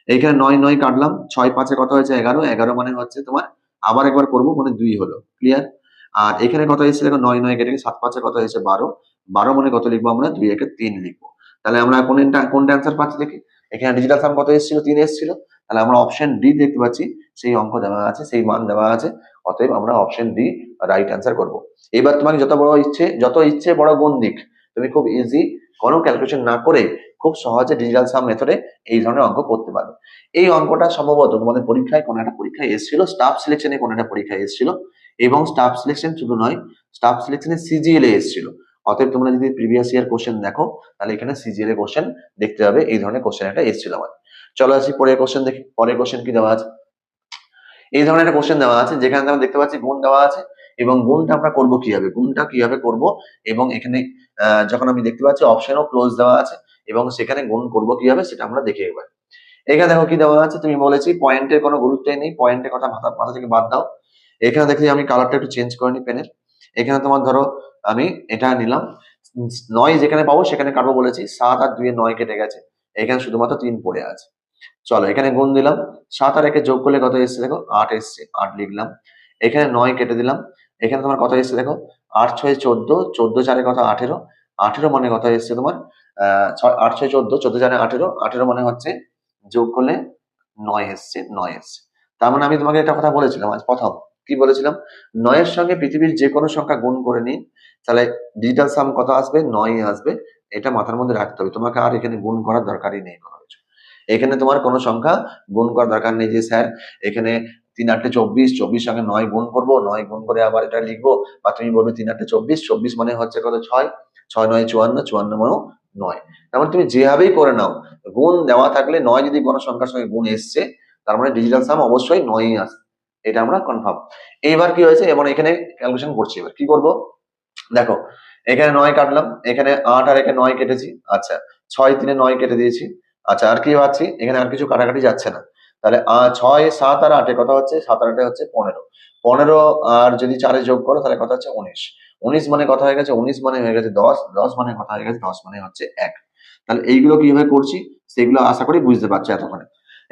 এইখানে ৯, ৯ কাটলাম, ৬ ৫ এ কত হয়েছে? ১১, ১১ মানে হচ্ছে তোমার আবার একবার করবো মানে ২ হলো। ক্লিয়ার? আর এখানে কত এসেছে দেখো, ৯, ৯ কেটে ৭ ৫ এ কত হয়েছে? ১২, ১২ মানে কত লিখবো আমরা? ২ একে ৩ লিখবো। তাহলে আমরা কোনটা অ্যান্সার পাচ্ছি দেখি। এখানে ডিজিটাল সাম কত এসেছিল? ৩ এসেছিল। তাহলে আমরা অপশন ডি দেখতে পাচ্ছি, সেই অঙ্ক দেওয়া আছে, সেই মান দেওয়া আছে। অতএব আমরা অপশন ডি রাইট অ্যান্সার করবো। এবার তোমাকে যত ইচ্ছে বড় গুণ দিক, তুমি খুব ইজি, কোনো ক্যালকুলেশন না করে খুব সহজে ডিজিটাল সাম মেথডে এই ধরনের অঙ্ক করতে পারবে। এই অঙ্কটা সম্ভবত তোমাদের পরীক্ষায় কোনো একটা পরীক্ষায় এসেছিল, স্টাফ সিলেকশনে কোনো একটা পরীক্ষায় এসেছিল। এবং স্টাফ সিলেকশন শুধু নয়, স্টাফ সিলেকশনে সিজিএল এ এসেছিল। অতএব তোমরা যদি প্রিভিয়াস ইয়ার কোশ্চেন দেখো তাহলে এখানে সিজিএল এর কোশ্চেন দেখতে হবে, এই ধরনের কোশ্চেন একটা এসেছিল আমার। চলো আসি পরের কোশ্চেন দেখি। পরের কোশ্চেন কি দেওয়া আছে? এই ধরনের একটা কোশ্চেন দেওয়া আছে যেখানে আমরা দেখতে পাচ্ছি গুণ দেওয়া আছে। এবং গুণটা আমরা করবো কিভাবে? গুণটা কিভাবে করব? এবং এখানে যখন আমি দেখতে পাচ্ছি অপশনও ক্লোজ দেওয়া আছে এবং সেখানে গুণ করবো কিভাবে সেটা আমরা দেখে এবার। এখানে দেখো কি দেওয়া আছে, তুমি বলেছি পয়েন্টের কোনো গুরুত্বই নেই, পয়েন্টের কথা মাথা মাথা থেকে বাদ দাও। এখানে দেখি আমি কালারটা একটু চেঞ্জ করে নিই পেনের। এখানে তোমার ধরো আমি এটা নিলাম, ৯ যেখানে পাবো সেখানে কাটবো বলেছি। ৭ আর ২ এ ৯ কেটে গেছে, এখানে শুধুমাত্র ৩ পড়ে আছে। চলো এখানে গুণ দিলাম। ৭ আর ১ এ যোগ করলে কত এসছে দেখো? ৮ এসছে, ৮ লিখলাম। এখানে ৯ কেটে দিলাম। এখানে তোমার কত এসছে দেখো? ৮ ৬ ১৪, ১৪ 4 কত? ১৮, ১৮ মানে কত এসছে তোমার? ৮ ৬ ১৪, ১৪ 4 ১৮, ১৮ মানে হচ্ছে যোগ করলে ৯ এসছে, ৯ এসছে। তার মানে আমি তোমাকে একটা কথা বলেছিলাম আজ প্রথম। কি বলেছিলাম? ৯ এর সঙ্গে পৃথিবীর যে কোনো সংখ্যা গুণ করে নিন, তাহলে ডিজিটাল সাম কত আসবে? ৯ আসবে। এটা মাথার মধ্যে রাখতে হবে, তোমাকে আর এখানে গুণ করার দরকারই নেই কোনো কিছু। এখানে তোমার কোনো সংখ্যা গুণ করার দরকার নেই যে স্যার এখানে ৩ ৮ ২৪, ২৪ সঙ্গে ৯ গুণ করবো, ৯ গুণ করে আবার এটা লিখবো। বা তুমি বলবে ৩ ৮ ২৪, ২৪ মানে হচ্ছে কত? ৬, ৬ ৯ ৫৪, ৫৪ মানেও ৯। তার মানে তুমি যেভাবেই করে নাও, গুণ দেওয়া থাকলে ৯ যদি কোনো সংখ্যার সঙ্গে গুণ এসছে তার মানে ডিজিটাল সাম অবশ্যই ৯ই আসবে। এটা আমরা কনফার্ম। এইবার কি হয়েছে? এবং এখানে ক্যালকুলেশন করছি। এবার কি করব? দেখো এখানে ৯ কাটলাম, এখানে ৮ আর একে ৯ কেটেছি। আচ্ছা, ৬ ৩ এ 9 কেটে দিয়েছি। আচ্ছা, আর কি পাচ্ছি? এখানে আর কিছু কাটাকাটি যাচ্ছে না। তাহলে ৬ ৭ আর ৮ এ কত হচ্ছে? ৭ আর ৮ এ হচ্ছে ১৫। ১৫ আর যদি ৪ এ যোগ করো তাহলে কত হচ্ছে? ১৯। ১৯ মানে কথা হয়ে গেছে? ১৯ মানে হয়ে গেছে ১০। ১০ মানে কথা হয়ে গেছে? ১০ মানে হচ্ছে ১। তাহলে এইগুলো কিভাবে করছি সেগুলো আশা করি বুঝতে পারছো এতক্ষণে।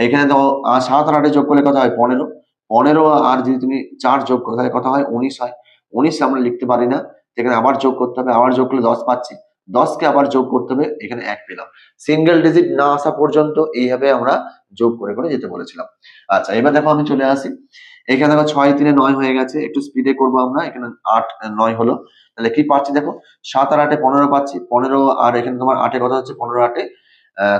এখানে দেখো ৭ আর ৮ এ যোগ করলে কত হয়? ১৫। 15 আর যদি তুমি 4 যোগ করো তাহলে কত হয়? 19 হয়। 19 আমরা লিখতে পারি না, সেখানে আবার যোগ করতে হবে, আবার যোগ করলে 10 পাচ্ছি, 10 কে আবার যোগ করতে হবে, এখানে 1 পেলাম। সিঙ্গেল ডিজিট না আসা পর্যন্ত এইভাবে আমরা যোগ করে করে যেতে বলেছিলাম। আচ্ছা, এবার দেখো আমি চলে আসি, এখানে দেখো 6 3 9 হয়ে গেছে, একটু স্পিডে করবো আমরা, এখানে 8 9 হলো, তাহলে কি পাচ্ছি দেখো, 7 আর 8 15 পাচ্ছি, 15 আর এখানে তোমার 8 এ কথা হচ্ছে 15 8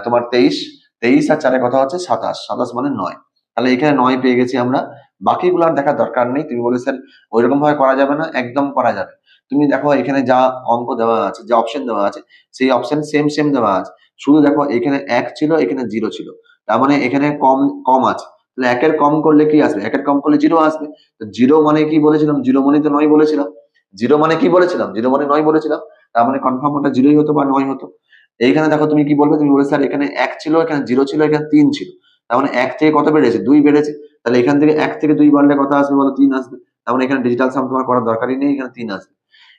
তোমার 23, 23 আর 4 এ কথা হচ্ছে 27, 27 মানে 9, তাহলে এখানে 9 পেয়ে গেছি আমরা। বাকিগুলো আর দেখার দরকার নেই, তুমি বলে স্যার ওইরকম ভাবে করা যাবে না, একদম করা যাবে। তুমি দেখো এখানে যা অঙ্ক দেওয়া আছে, যা অপশন দেওয়া আছে, সেই অপশন সেম সেম দেওয়া আছে, শুধু দেখো এখানে 1 ছিল, এখানে 0 ছিল, তার মানে এখানে কম কম আছে, তাহলে 1 এর কম করলে কি আসবে? 1 এর কম করলে 0 আসবে। তো 0 মানে কি বলেছিলাম? 0 মানে তো 9 বলেছিলাম। 0 মানে কি বলেছিলাম? 0 মানে 9 বলেছিলাম। তার মানে কনফার্ম ওটা 0ই হতো বা 9 হতো। এইখানে দেখো তুমি কি বলবে? তুমি বলবে স্যার এখানে 1 ছিল, এখানে 0 ছিল, এখানে 3 ছিল। তার মানে 1 থেকে কত বেড়েছে? 2 বেড়েছে। তাহলে এখান থেকে 1 থেকে 2 বাড়লে কত আসবে বলো? 3 আসবে। তার মানে এখানে ডিজিটাল সাম তোমার করার দরকারই নেই, এখানে 3 আসবে।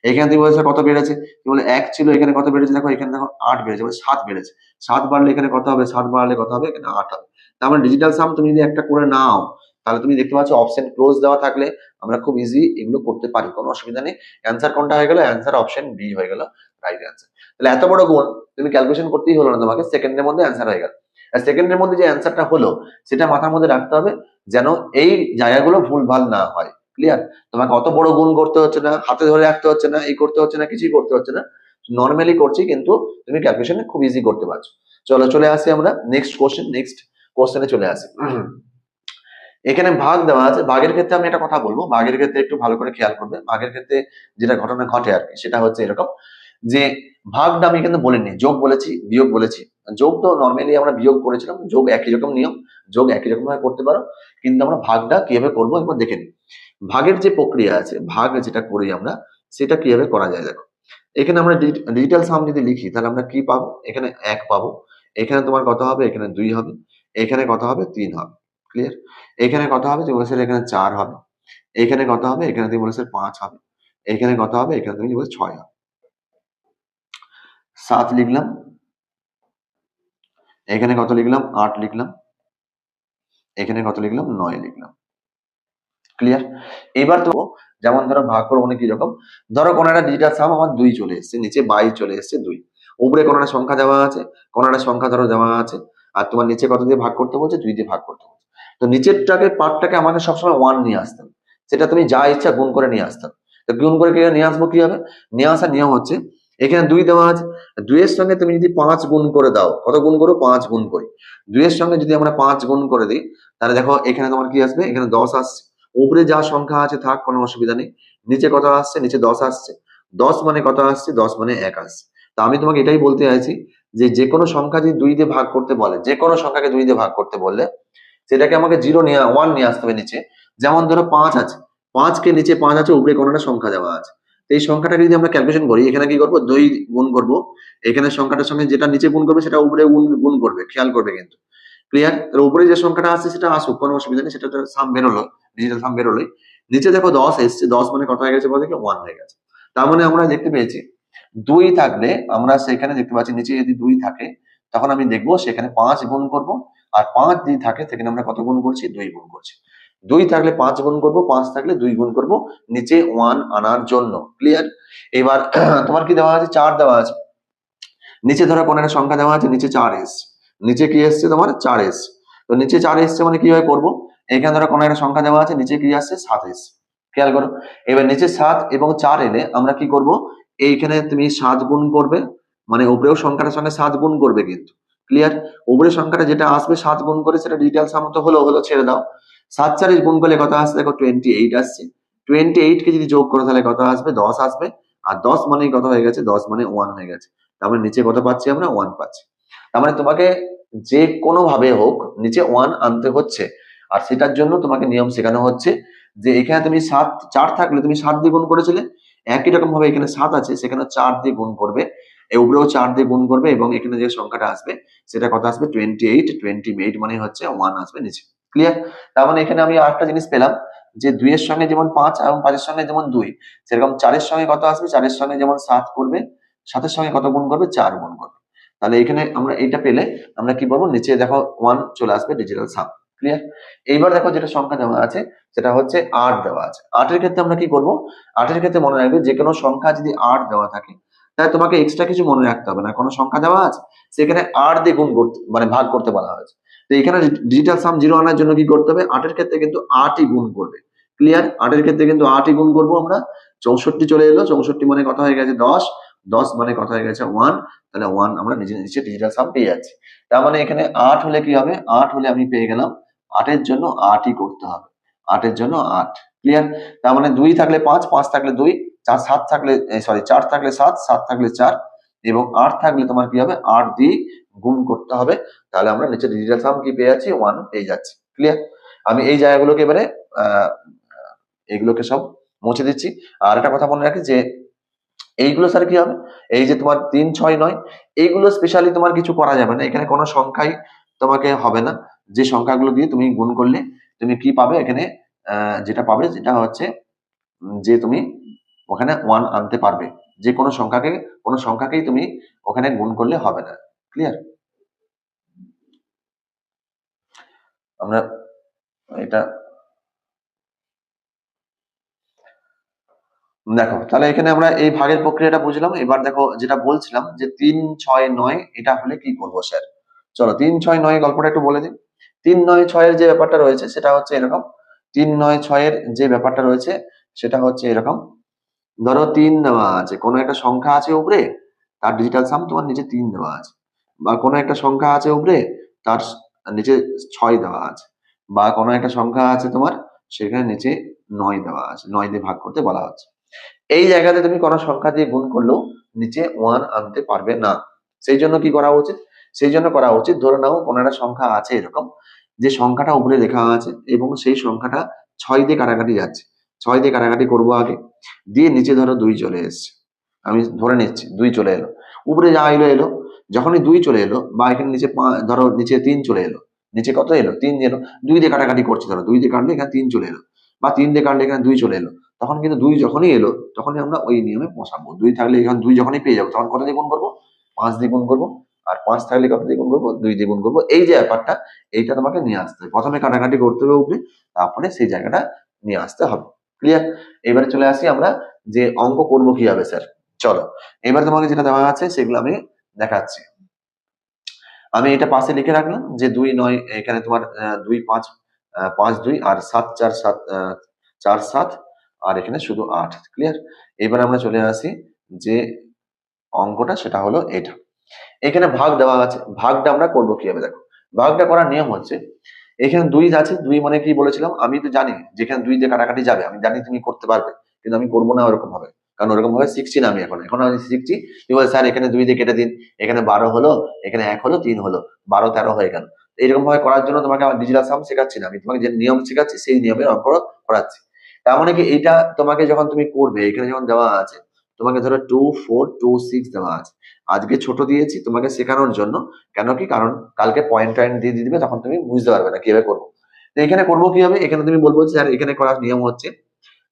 এখানে তুমি বলছো কত বেড়েছে? তুমি বলে 1 ছিল, এখানে কত বেড়েছে? দেখো এখানে দেখো 8 বেড়েছে, মানে 7 বেড়েছে। 7 বাড়লে এখানে কত হবে? 7 বাড়লে কত হবে? এখানে 8 হবে। তার মানে ডিজিটাল সাম তুমি যদি একটা করে নাও, তাহলে তুমি দেখতে পাচ্ছ অপশন ক্লোজ দেওয়া থাকলে আমরা খুব ইজি এগুলো করতে পারি, কোনো অসুবিধা নেই। অ্যান্সার কোনটা হয়ে গেল? অ্যান্সার অপশন বি হয়ে গেল রাইট অ্যান্সার। তাহলে এত বড় গুণ তুমি ক্যালকুলেশন করতেই হলো না, তোমাকে সেকেন্ডের মধ্যে অ্যান্সার হয়ে গেল। আর সেকেন্ডের মধ্যে যে অ্যান্সারটা হলো সেটা মাথার মধ্যে রাখতে হবে, যেন এই জায়গাগুলো ভুলভাল না হয়। ক্লিয়ার? তোমাকে অত বড় গুণ করতে হচ্ছে না, হাতে ধরে রাখতে হচ্ছে না, এই করতে হচ্ছে না, কিছুই করতে হচ্ছে না, নর্মালি করছি, কিন্তু তুমি ক্যালকুলেশনে খুব ইজি করতে পারছো। চলো চলে আসি আমরা নেক্সট কোশ্চেন, নেক্সট কোশ্চেনে চলে আসি। এখানে ভাগ দেওয়া আছে, ভাগের ক্ষেত্রে আমি একটা কথা বলবো, ভাগের ক্ষেত্রে একটু ভালো করে খেয়াল করবে। ভাগের ক্ষেত্রে যেটা ঘটনা ঘটে আর কি, সেটা হচ্ছে এরকম যে ভাগটা আমি কিন্তু বলিনি, যোগ বলেছি, বিয়োগ বলেছি। যোগ তো নর্মালি আমরা বিয়োগ করেছিলাম, যোগ একই রকম নিয়ম, যোগ একই রকম ভাবে করতে পারো, কিন্তু আমরা ভাগটা কিভাবে করবো একবার দেখে নিই। ভাগের যে প্রক্রিয়া আছে, ভাগ যেটা করি আমরা, সেটা কিভাবে করা যায় দেখো। এখানে আমরা ডিজিটাল সাম যদি লিখি তাহলে আমরা কি পাবো? এখানে 1 পাবো, এখানে তোমার কত হবে? এখানে 2 হবে, এখানে কত হবে? 3 হবে। ক্লিয়ার? এখানে কত হবে? তুমি বলেছিলে এখানে 4 হবে, এখানে কত হবে? এখানে তুমি বলেছিলে 5 হবে, এখানে কত হবে? এখানে তুমি বলেছো 6 হবে। 7 লিখলাম, এখানে কত লিখলাম? 8 লিখলাম, এখানে কত লিখলাম? 9 লিখলাম। ক্লিয়ার? এবার তো যেমন ধরো ভাগ করবো অনেক রকম, ধরো কোন একটা ডিজিটাল সাম আমার 2 চলে এসেছে, নিচে 22 চলে এসেছে 2, উপরে কোন একটা সংখ্যা দেওয়া আছে, কোন একটা সংখ্যা ধরো দেওয়া আছে, আর তোমার নিচে কত দিয়ে ভাগ করতে বলছে? 2 দিয়ে ভাগ করতে বলছে। তো নিচেরটাকে পার্টটাকে আমাকে সবসময় 1 নিয়ে আসতে হবে, সেটা তুমি যা ইচ্ছা গুণ করে নিয়ে আসতে হবে। তো গুণ করে নিয়ে আসবো কিভাবে? নিয়ে আসার নিয়ম হচ্ছে, এখানে 2 দেওয়া আছে, 2 এর সঙ্গে তুমি যদি 5 গুণ করে দাও, কত গুণ করো? 5 গুণ করি। 2 এর সঙ্গে যদি আমরা 5 গুণ করে দিই, তাহলে দেখো এখানে তোমার কি আসবে? এখানে 10 আসছে। উপরে যা সংখ্যা আছে থাক, কোনো অসুবিধা নেই। নিচে কত আসছে? নিচে 10 আসছে। 10 মানে কত আসছে? 10 মানে 1 আসছে। তো আমি তোমাকে এটাই বলতে চাইছি যে, যেকোনো সংখ্যা যদি 2 দিয়ে ভাগ করতে বলে, যেকোনো সংখ্যাকে 2 দিয়ে ভাগ করতে বললে, সেটাকে আমাকে 0 নিয়ে 1 নিয়ে আসতে হবে নিচে। যেমন ধরো 5 আছে, 5 কে নিচে 5 আছে, উপরে কোনো একটা সংখ্যা দেওয়া আছে। তো এই সংখ্যাটাকে যদি আমরা ক্যালকুলেশন করি, এখানে কি করবো? 2 গুণ করবো। এখানে সংখ্যাটার সঙ্গে যেটা নিচে গুণ করবে সেটা উপরে গুণ করবে, খেয়াল করবে কিন্তু। ক্লিয়ার? তাহলে উপরে যে সংখ্যাটা আসছে সেটা আসুক, কোনো অসুবিধা নেই, সেটা সাম বেরোলো, ডিজিটাল সাম বেরোলোই। নিচে দেখো 10 এসছে, 10 মানে কত হয়ে গেছে বলো দেখি? 1 হয়ে গেছে। তার মানে আমরা দেখতে পেয়েছি 2 থাকলে আমরা সেখানে দেখতে পাচ্ছি নিচে যদি 2 থাকে, তখন আমি দেখবো সেখানে 5 গুণ করব, আর 5 যদি থাকে সেখানে আমরা কত গুণ করছি? 2 গুণ করছি। 2 থাকলে 5 গুণ করব, 5 থাকলে 2 গুণ করব, নিচে 1 আনার জন্য। ক্লিয়ার? এবার তোমার কি দেওয়া আছে? 4 দেওয়া আছে। নিচে ধরো কোন একটা সংখ্যা দেওয়া আছে, নিচে 4 এসছে, নিচে কি এসছে? তোমার 4 এসছে। তো নিচে 4 এসছে মানে কিভাবে করবো? এখানে ধরো কোন একটা সংখ্যা দেওয়া আছে, নিচে কি আসছে? 7 এসছে। খেয়াল করো, এবার নিচে 7 এবং 4 এলে আমরা কি করব? এইখানে তুমি 7 গুণ করবে, মানে উপরেও সংখ্যাটার সঙ্গে 7 গুণ করবে কিন্তু। ক্লিয়ার? উপরের সংখ্যাটা যেটা আসবে 7 গুণ করে, সেটা ডিজিটাল সাম তো হলো, ছেড়ে দাও। 7 4 গুণ করলে কত আসছে? দেখো 28 আসছে। 28 কে যদি যোগ করো তাহলে কত আসবে? 10 আসবে। আর 10 মানেই কত হয়ে গেছে? 10 মানে 1 হয়ে গেছে। তার মানে নিচে কত পাচ্ছি আমরা? 1 পাচ্ছি। তার মানে তোমাকে যে কোনো ভাবে হোক নিচে 1 আনতে হচ্ছে, আর সেটার জন্য তোমাকে নিয়ম শেখানো হচ্ছে যে এখানে তুমি 4 থাকলে তুমি 7 দিয়ে গুণ করেছিলে, একই রকম ভাবে এখানে 7 আছে, সেখানে 4 দিয়ে গুণ করবে, উপরেও 4 দিয়ে গুণ করবে, এবং এখানে যে সংখ্যাটা আসবে সেটা কত আসবে? 28। 28 মানে হচ্ছে 1 আসবে নিচে। ক্লিয়ার? তার মানে এখানে আমি আরেকটা জিনিস পেলাম যে 2 এর সঙ্গে যেমন 5 এবং 5 এর সঙ্গে যেমন 2, সেরকম 4 এর সঙ্গে কত আসবে? 4 এর সঙ্গে যেমন 7 করবে, 7 এর সঙ্গে কত গুণ করবে? 4 গুণ করবে। তাহলে এখানে আমরা এটা পেলে আমরা কি বলবো? নিচে দেখো 1 চলে আসবে ডিজিটাল সাম। ক্লিয়ার? এইবার দেখো যেটা সংখ্যা দেওয়া আছে সেটা হচ্ছে 8 দেওয়া আছে। 8 এর ক্ষেত্রে আমরা কি করব? 8 এর ক্ষেত্রে মনে রাখবে যে কোনো সংখ্যা যদি 8 দেওয়া থাকে তাহলে তোমাকে এক্সট্রা কিছু মনে রাখতে হবে না। কোনো সংখ্যা দেওয়া আছে সেখানে 8 দিয়ে গুণ করতে মানে ভাগ করতে বলা হয়েছে। তো এখানে ডিজিটাল সাম 0 আনার জন্য কি করতে হবে? 8 এর ক্ষেত্রে কিন্তু 8 ই গুণ করবে। ক্লিয়ার? 8 এর ক্ষেত্রে কিন্তু 8 ই গুণ করব আমরা। 64 চলে এলো। 64 মানে কত হয়ে গেছে? 10। 10 মানে কত হয়ে গেছে? 1। তাহলে 1 আমরা নিচে ডিজিটাল সাম পেয়ে যাচ্ছি। তার মানে এখানে 8 হলে কি হবে? 8 হলে আমি পেয়ে গেলাম 8 এর জন্য 8 ই করতে হবে। 8 এর জন্য 8। ক্লিয়ার? তার মানে 2 থাকলে 5, 5 থাকলে 2, 7 থাকলে 4 থাকলে 7, 7 থাকলে 4 এবং 8 থাকলে তোমার কি হবে? 8 দিয়ে গুণ করতে হবে। তাহলে আমরা নিচে ডিজিটাল সাম কি পেয়ে যাচ্ছি? 1 পেয়ে যাচ্ছি। ক্লিয়ার? আমি এই জায়গাগুলোকে এবারে এগুলোকে সব মুছে দিচ্ছি। আর একটা কথা মনে রাখি যে এইগুলো স্যার কি হবে? এই যে তোমার 3, 6, 9 এইগুলো স্পেশালি তোমার কিছু করা যাবে না। এখানে কোনো সংখ্যাই তোমাকে হবে না। যে সংখ্যাগুলো দিয়ে তুমি গুণ করলে তুমি কি পাবে? এখানে যেটা পাবে যেটা হচ্ছে যে তুমি ওখানে 1 আনতে পারবে। যে কোনো সংখ্যাকেই তুমি ওখানে গুণ করলে হবে না। ক্লিয়ার? আমরা এটা দেখো তাহলে এখানে আমরা এই ভাগের প্রক্রিয়াটা বুঝলাম। এবার দেখো যেটা বলছিলাম যে 3, 6, 9 এটা হলে কি করব স্যার? চলো 3, 6, 9 গল্পটা একটু বলে দিই। 3, 9, 6 এর যে ব্যাপারটা রয়েছে সেটা হচ্ছে এরকম। 3, 9, 6 এর যে ব্যাপারটা রয়েছে সেটা হচ্ছে এরকম। ধরো 3 দেওয়া আছে, কোনো একটা সংখ্যা আছে উপরে, তার ডিজিটাল সাম তোমার নিচে 3 দেওয়া আছে। বা কোনো একটা সংখ্যা আছে উপরে, তার নিচে 6 দেওয়া আছে। বা কোনো একটা সংখ্যা আছে তোমার, সেখানে নিচে 9 দেওয়া আছে। 9 দিয়ে ভাগ করতে বলা হচ্ছে। এই জায়গাতে তুমি কোনো সংখ্যা দিয়ে গুণ করলেও নিচে 1 আনতে পারবে না। সেই জন্য কি করা উচিত? সেই জন্য করা উচিত ধরে নাও কোনো একটা সংখ্যা আছে এরকম, যে সংখ্যাটা উপরে লেখা আছে এবং সেই সংখ্যাটা 6 দিয়ে কাটাকাটি যাচ্ছে। 6 দিয়ে কাটাকাটি করবো আগে, দিয়ে নিচে ধরো 2 চলে এসছে। আমি ধরে নিচ্ছি 2 চলে এলো। উপরে যা এলো এলো। যখনই 2 চলে এলো বা এখানে নিচে ধরো নিচে 3 চলে এলো। নিচে কত এলো? 3 এলো। 2 দিয়ে কাটাকাটি করছি ধরো। 2 দিয়ে কাটলে এখানে 3 চলে এলো। বা 3 দিয়ে কাটলে এখানে 2 চলে এলো। তখন কিন্তু 2 যখনই এলো তখনই আমরা ওই নিয়মে বসাবো। 2 থাকলে এখানে 2 যখনই পেয়ে যাবো তখন কত দিয়ে গুণ করবো? 5 দিয়ে গুণ করবো। আর 5 থাকলে কত দিয়ে গুণ করবো? 2 দিয়ে গুণ করবো। এই যে ব্যাপারটা, এইটা তোমাকে নিয়ে আসতে হবে। প্রথমে কাটাকাটি করতে হবে উপরে, তারপরে সেই জায়গাটা নিয়ে আসতে হবে। ক্লিয়ার? এবারে চলে আসি আমরা যে অঙ্ক করবো কিভাবে স্যার। চলো এবার তোমাকে যেটা দেওয়া আছে সেগুলো আমি দেখাচ্ছি। আমি এটা পাশে লিখে রাখলাম যে 2, 9 এখানে তোমার 2, 5, 5, 2 আর 7, 4, 7, 4, 7 আর এখানে শুধু 8। ক্লিয়ার? এবার আমরা চলে আসি যে অঙ্কটা সেটা হলো এটা। এখানে ভাগ দেওয়া আছে। ভাগটা আমরা করবো কিভাবে দেখো। ভাগটা করার নিয়ম হচ্ছে এখানে 2 আছে। 2 মানে কি বলেছিলাম? আমি তো জানি যেখানে 2 দিয়ে কাটাকাটি যাবে। আমি জানি তুমি করতে পারবে। কিন্তু আমি করবো না ওরকম ভাবে। কারণ ওরকম ভাবে শিখছি না আমি এখন। এখন আমি শিখছি। তুমি বলে স্যার এখানে 2 দিয়ে কেটে দিন। এখানে 12 হলো, এখানে 1 হলো, 3 হলো। 12, 13 হয়ে গেল। এরকম ভাবে করার জন্য তোমাকে আমার ডিজিটাল সাম শেখাচ্ছি না। আমি তোমাকে যে নিয়ম শেখাচ্ছি সেই নিয়মের অঙ্ক করাচ্ছি। তার মানে কি এইটা তোমাকে যখন তুমি করবে এখানে যখন দেওয়া আছে তোমাকে ধরো 2, 4, 2, 6 দেওয়া আছে। আজকে ছোট দিয়েছি তোমাকে শেখানোর জন্য। কেন কি? কারণ কালকে পয়েন্ট টয়েন্ট দিয়ে দিবে তখন তুমি বুঝতে পারবে না কিভাবে করবো। তো এখানে করবো কিভাবে? এখানে তুমি বলবো স্যার এখানে করার নিয়ম হচ্ছে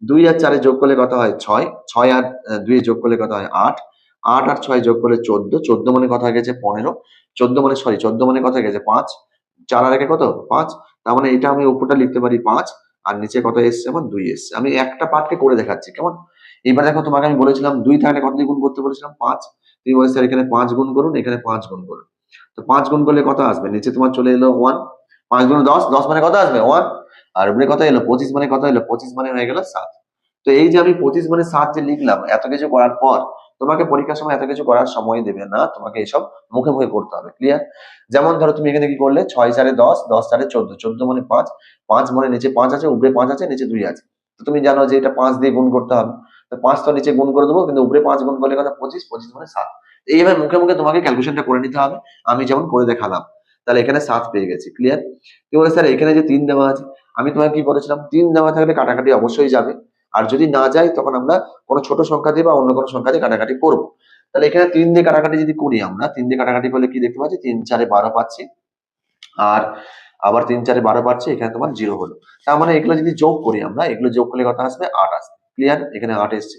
2 আর 4 যোগ করলে কত হয়? 6। 6 আর 2 যোগ করলে কত হয়? 8। 8 আর 6 যোগ করলে 14। 14 মানে কত হয়ে গেছে? 15। 14 মানে 14 মানে কত হয়ে গেছে? 5। 4 আর 1 কত? 5। তার মানে এটা আমি উপরটা লিখতে পারি 5 আর নিচে কত এসছে? আমার 2 এসছে। আমি একটা পার্টকে করে দেখাচ্ছি। কেমন? এবার দেখো তোমাকে আমি বলেছিলাম 2 থাকলে কত দিয়ে গুণ করতে বলেছিলাম? 5। তুমি বলে স্যার এখানে 5 গুণ করুন, এখানে 5 গুণ করুন। তো 5 গুণ করলে কত আসবে? নিচে তোমার চলে এলো 1। 5 গুণ 10, 10 মানে কত আসবে? 1। আর উপরে কত এলো? 25 মানে কত এলো? 25 মানে হয়ে গেল 7। তো এই যে আমি 25 মানে 7 যে লিখলাম এত কিছু করার পর তোমাকে পরীক্ষার সময় এত কিছু করার সময় দেবে না। তোমাকে এসব মুখে মুখে করতে হবে। ক্লিয়ার? যেমন ধরো তুমি এখানে কি করলে? 6 4 10, 10 4 14, 14 মানে 5, 5 মানে নিচে 5 আছে, উপরে 5 আছে, নিচে 2 আছে। তো তুমি জানো যে এটা 5 দিয়ে গুণ করতে হবে। তো 5 তো নিচে গুণ করে দেবো, কিন্তু উপরে 5 গুণ করলে কত? 25, 25 মানে 7। এইভাবে মুখে মুখে তোমাকে ক্যালকুলেশনটা করে নিতে হবে। আমি যেমন করে দেখালাম। তাহলে এখানে 7 পেয়ে গেছি। ক্লিয়ার? তুমি বলে স্যার এখানে যে 3 দেওয়া আছে, আমি তোমাকে কি বলেছিলাম? 3 দেওয়া থাকলে কাটাকাটি অবশ্যই যাবে। আর যদি না যায় তখন আমরা কোনো ছোট সংখ্যা দিয়ে বা অন্য কোনো সংখ্যা দিয়ে কাটাকাটি করবো। তাহলে এখানে 3 দিয়ে কাটাকাটি যদি করি আমরা, 3 দিয়ে কাটাকাটি করলে কি দেখতে পাচ্ছি? 3 4 12 পাচ্ছি। আর আবার 3 4 12 পাচ্ছি, এখানে তোমার 0 হলো। তার মানে এগুলো যদি যোগ করি আমরা, এগুলো যোগ করলে কত আসবে? 8 আসবে। ক্লিয়ার? এখানে 8 এসছে।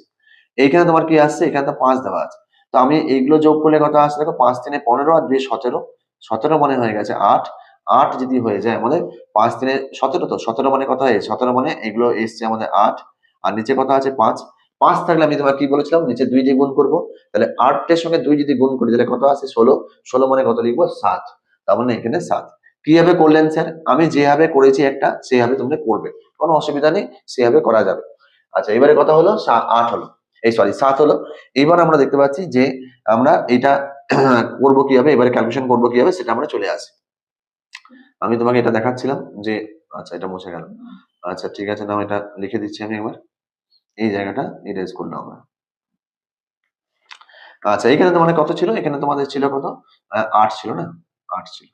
এইখানে তোমার কি আসছে? এখানে তো 5 দেওয়া আছে। তো আমি এইগুলো যোগ করলে কত আসছে দেখো? 5 3 15 আর 2 17। 17 মানে হয়ে গেছে 8। 8 যদি হয়ে যায় আমাদের 5 3 17, তো 17 মানে কত হয়, 17 মানে এগুলো এসছে আমাদের 8, আর নিচে কত আছে 5। 5 থাকলে আমি তোমাকে কি বলেছিলাম, নিচে 2 দিয়ে গুণ করবো। তাহলে 8 এর সঙ্গে 2 যদি গুণ করি তাহলে কত আছে 16। 16 মানে কত লিখবো 7, তার মানে এখানে 7। কিভাবে করলেন স্যার? আমি যেভাবে করেছি একটা সেভাবে তোমরা করবে, কোনো অসুবিধা নেই, সেভাবে করা যাবে। আচ্ছা, এবারে কথা হলো 8 হলো, এই সরি 7 হলো। এবার আমরা দেখতে পাচ্ছি যে আমরা এটা করবো কিভাবে, এবারে ক্যালকুলেশন করবো কিভাবে সেটা আমরা চলে আসি। আমি তোমাকে এটা দেখাচ্ছিলাম যে, আচ্ছা এটা মুছে গেল। আচ্ছা ঠিক আছে, নাও এটা লিখে দিচ্ছি আমি একবার, এই জায়গাটা ইরেজ করলাম আমরা। আচ্ছা, এখানে তোমাদের কত ছিল, এখানে তোমাদের ছিল কত, 8 ছিল না, 8 ছিল।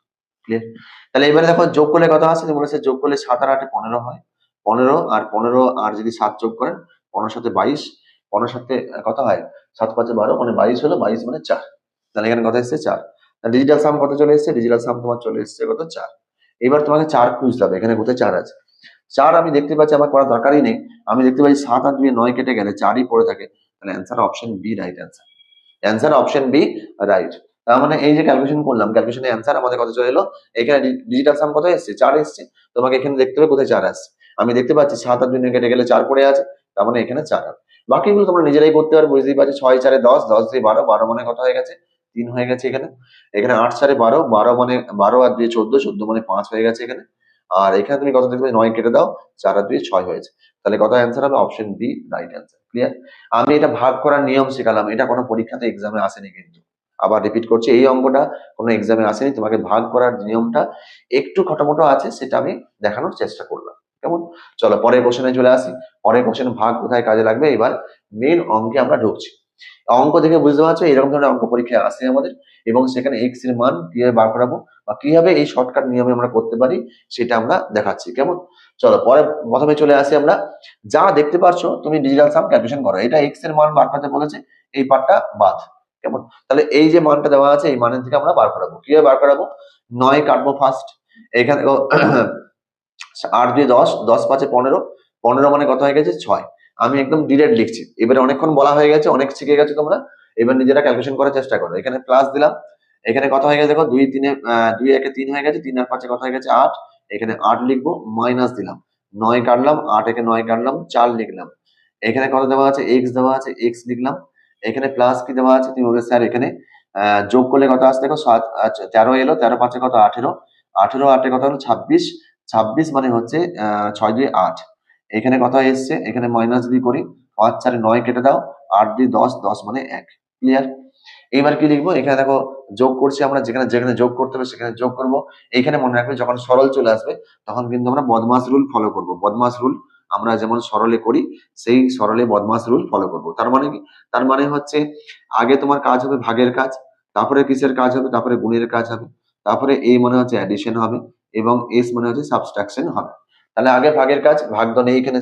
ক্লিয়ার? তাহলে এবারে দেখো যোগ করলে কত আসছে, বলেছে যোগ করলে 7 আর 8 15 হয়। 15 আর 15 আর যদি 7 যোগ করেন, 15 সাথে 22, 15 সাথে কত হয়, 7 5 12 মানে 22 হলো, 22 মানে 4। তাহলে এখানে কত এসেছে 4। ডিজিটাল সাম কত চলে এসেছে, ডিজিটাল সাম তোমার চলে এসেছে কত 4। এবার তোমাকে 4 খুঁজতে হবে, এখানে কোথায় 4 আছে। 4 আমি দেখতে পাচ্ছি, আমার করার দরকারই নেই, আমি দেখতে পাচ্ছি 7 আর 2 9 কেটে গেলে 4ই পড়ে থাকে। তাহলে answer option B right answer. Answer option B right. তার মানে এই যে ক্যালকুলেশন করলাম, ক্যালকুলেশনের অ্যান্সার আমাদের কত চলে এলো, এখানে ডিজিটাল সাম কত এসেছে 4 এসেছে। তোমাকে এখানে দেখতে হবে কোথায় 4 আসছে। আমি দেখতে পাচ্ছি 7 আর 2 কেটে গেলে 4 পড়ে আছে, তার মানে এখানে 4 হবে। বাকিগুলো তোমরা নিজেরাই করতে পারবে, বুঝতেই পারছি। 6 4 10, 10 2 12, 12 মানে কত হয়ে গেছে 3 হয়ে গেছে এখানে। এখানে 8 4 12, 12 মানে 12 আর 2 14, 14 মানে 5 হয়ে গেছে এখানে। আর এখানে তুমি কত দেখবে 9 কেটে দাও, 4 আর 2 6 হয়েছে। তাহলে কত অ্যান্সার হবে, option B right answer. Clear? আমি এটা ভাগ করার নিয়ম শেখালাম, এটা কোনো পরীক্ষাতে এক্সামে আসেনি কিন্তু। আবার রিপিট করছি, এই অঙ্কটা কোনো এক্সামে আসেনি, তোমাকে ভাগ করার নিয়মটা একটু খটোমটো আছে, সেটা আমি দেখানোর চেষ্টা করলাম। কেমন? চলো পরের কোশ্চেনে চলে আসি। পরের কোশ্চেন ভাগ কোথায় কাজে লাগবে, এবার মেন অঙ্কে আমরা ঢুকছি। অঙ্ক দেখে বুঝতে পারছো এরকম ধরনের অঙ্ক পরীক্ষায় আসে আমাদের, এবং সেখানে এক্স এর মান কিভাবে বার করাবো বা কিভাবে এই শর্টকাট নিয়মে আমরা করতে পারি সেটা আমরা দেখাচ্ছি। কেমন? চলো পরে প্রথমে চলে আসি আমরা। যা দেখতে পারছো তুমি ডিজিটাল সাম ক্যালকুলেশন করো, এটা এক্স এর মান বার করতে বলেছে, এই পার্টটা বাদ। কেমন? তাহলে এই যে মানটা দেওয়া আছে এই মানের থেকে আমরা বার করাবো, কিভাবে বার করাবো, 9 কাটবো ফার্স্ট, এখানে 8 2 10, 10 5 15, 15 মানে কত হয়ে গেছে 6। আমি একদম ডিরেক্ট লিখছি, এবারে অনেকক্ষণ বলা হয়ে গেছে, অনেক শিখে গেছো তোমরা, এবার নিজেরা ক্যালকুলেশন করার চেষ্টা করো। এখানে প্লাস দিলাম, এখানে কত হয়ে গেছে দেখো 2 3 2 1 3 হয়ে গেছে, 3 আর 5 কত হয়ে গেছে 8, এখানে 8 লিখবো, মাইনাস দিলাম, 9 কাটলাম, 8 একে 9 কাটলাম, 4 লিখলাম। এখানে কত দেওয়া আছে, x দেওয়া আছে, x লিখলাম। এখানে প্লাস কি দেওয়া আছে, তুমি বলবে স্যার এখানে যোগ করলে কত আসছে দেখো 7, আচ্ছা 13 এলো, 13 5 কত 18, 18 8 কত হলো 26, 26 মানে হচ্ছে 6 2 8। এখানে কত এসছে, এখানে মাইনাস যদি করি, 5 4 9 কেটে দাও, 8 2 10, 10 মানে 1। ক্লিয়ার? এবার কি লিখবো, এখানে দেখো যোগ করছি আমরা, যেখানে যেখানে যোগ করতে হবে সেখানে যোগ করব। এখানে মনে রাখবে যখন সরল চলে আসবে তখন কিন্তু আমরা বদমাস রুল ফলো করব। বদমাস রুল আমরা যেমন সরলে করি, সেই সরলে বদমাস রুল ফলো করব। তার মানে কি, তার মানে হচ্ছে আগে তোমার কাজ হবে ভাগের কাজ, তারপরে কিসের কাজ হবে, তারপরে গুণের কাজ হবে, তারপরে এ মানে হচ্ছে অ্যাডিশন হবে, এবং এস মানে হচ্ছে সাবট্রাকশন হবে। তাহলে আগে ভাগের কাজ, ভাগ তো নেই এখানে,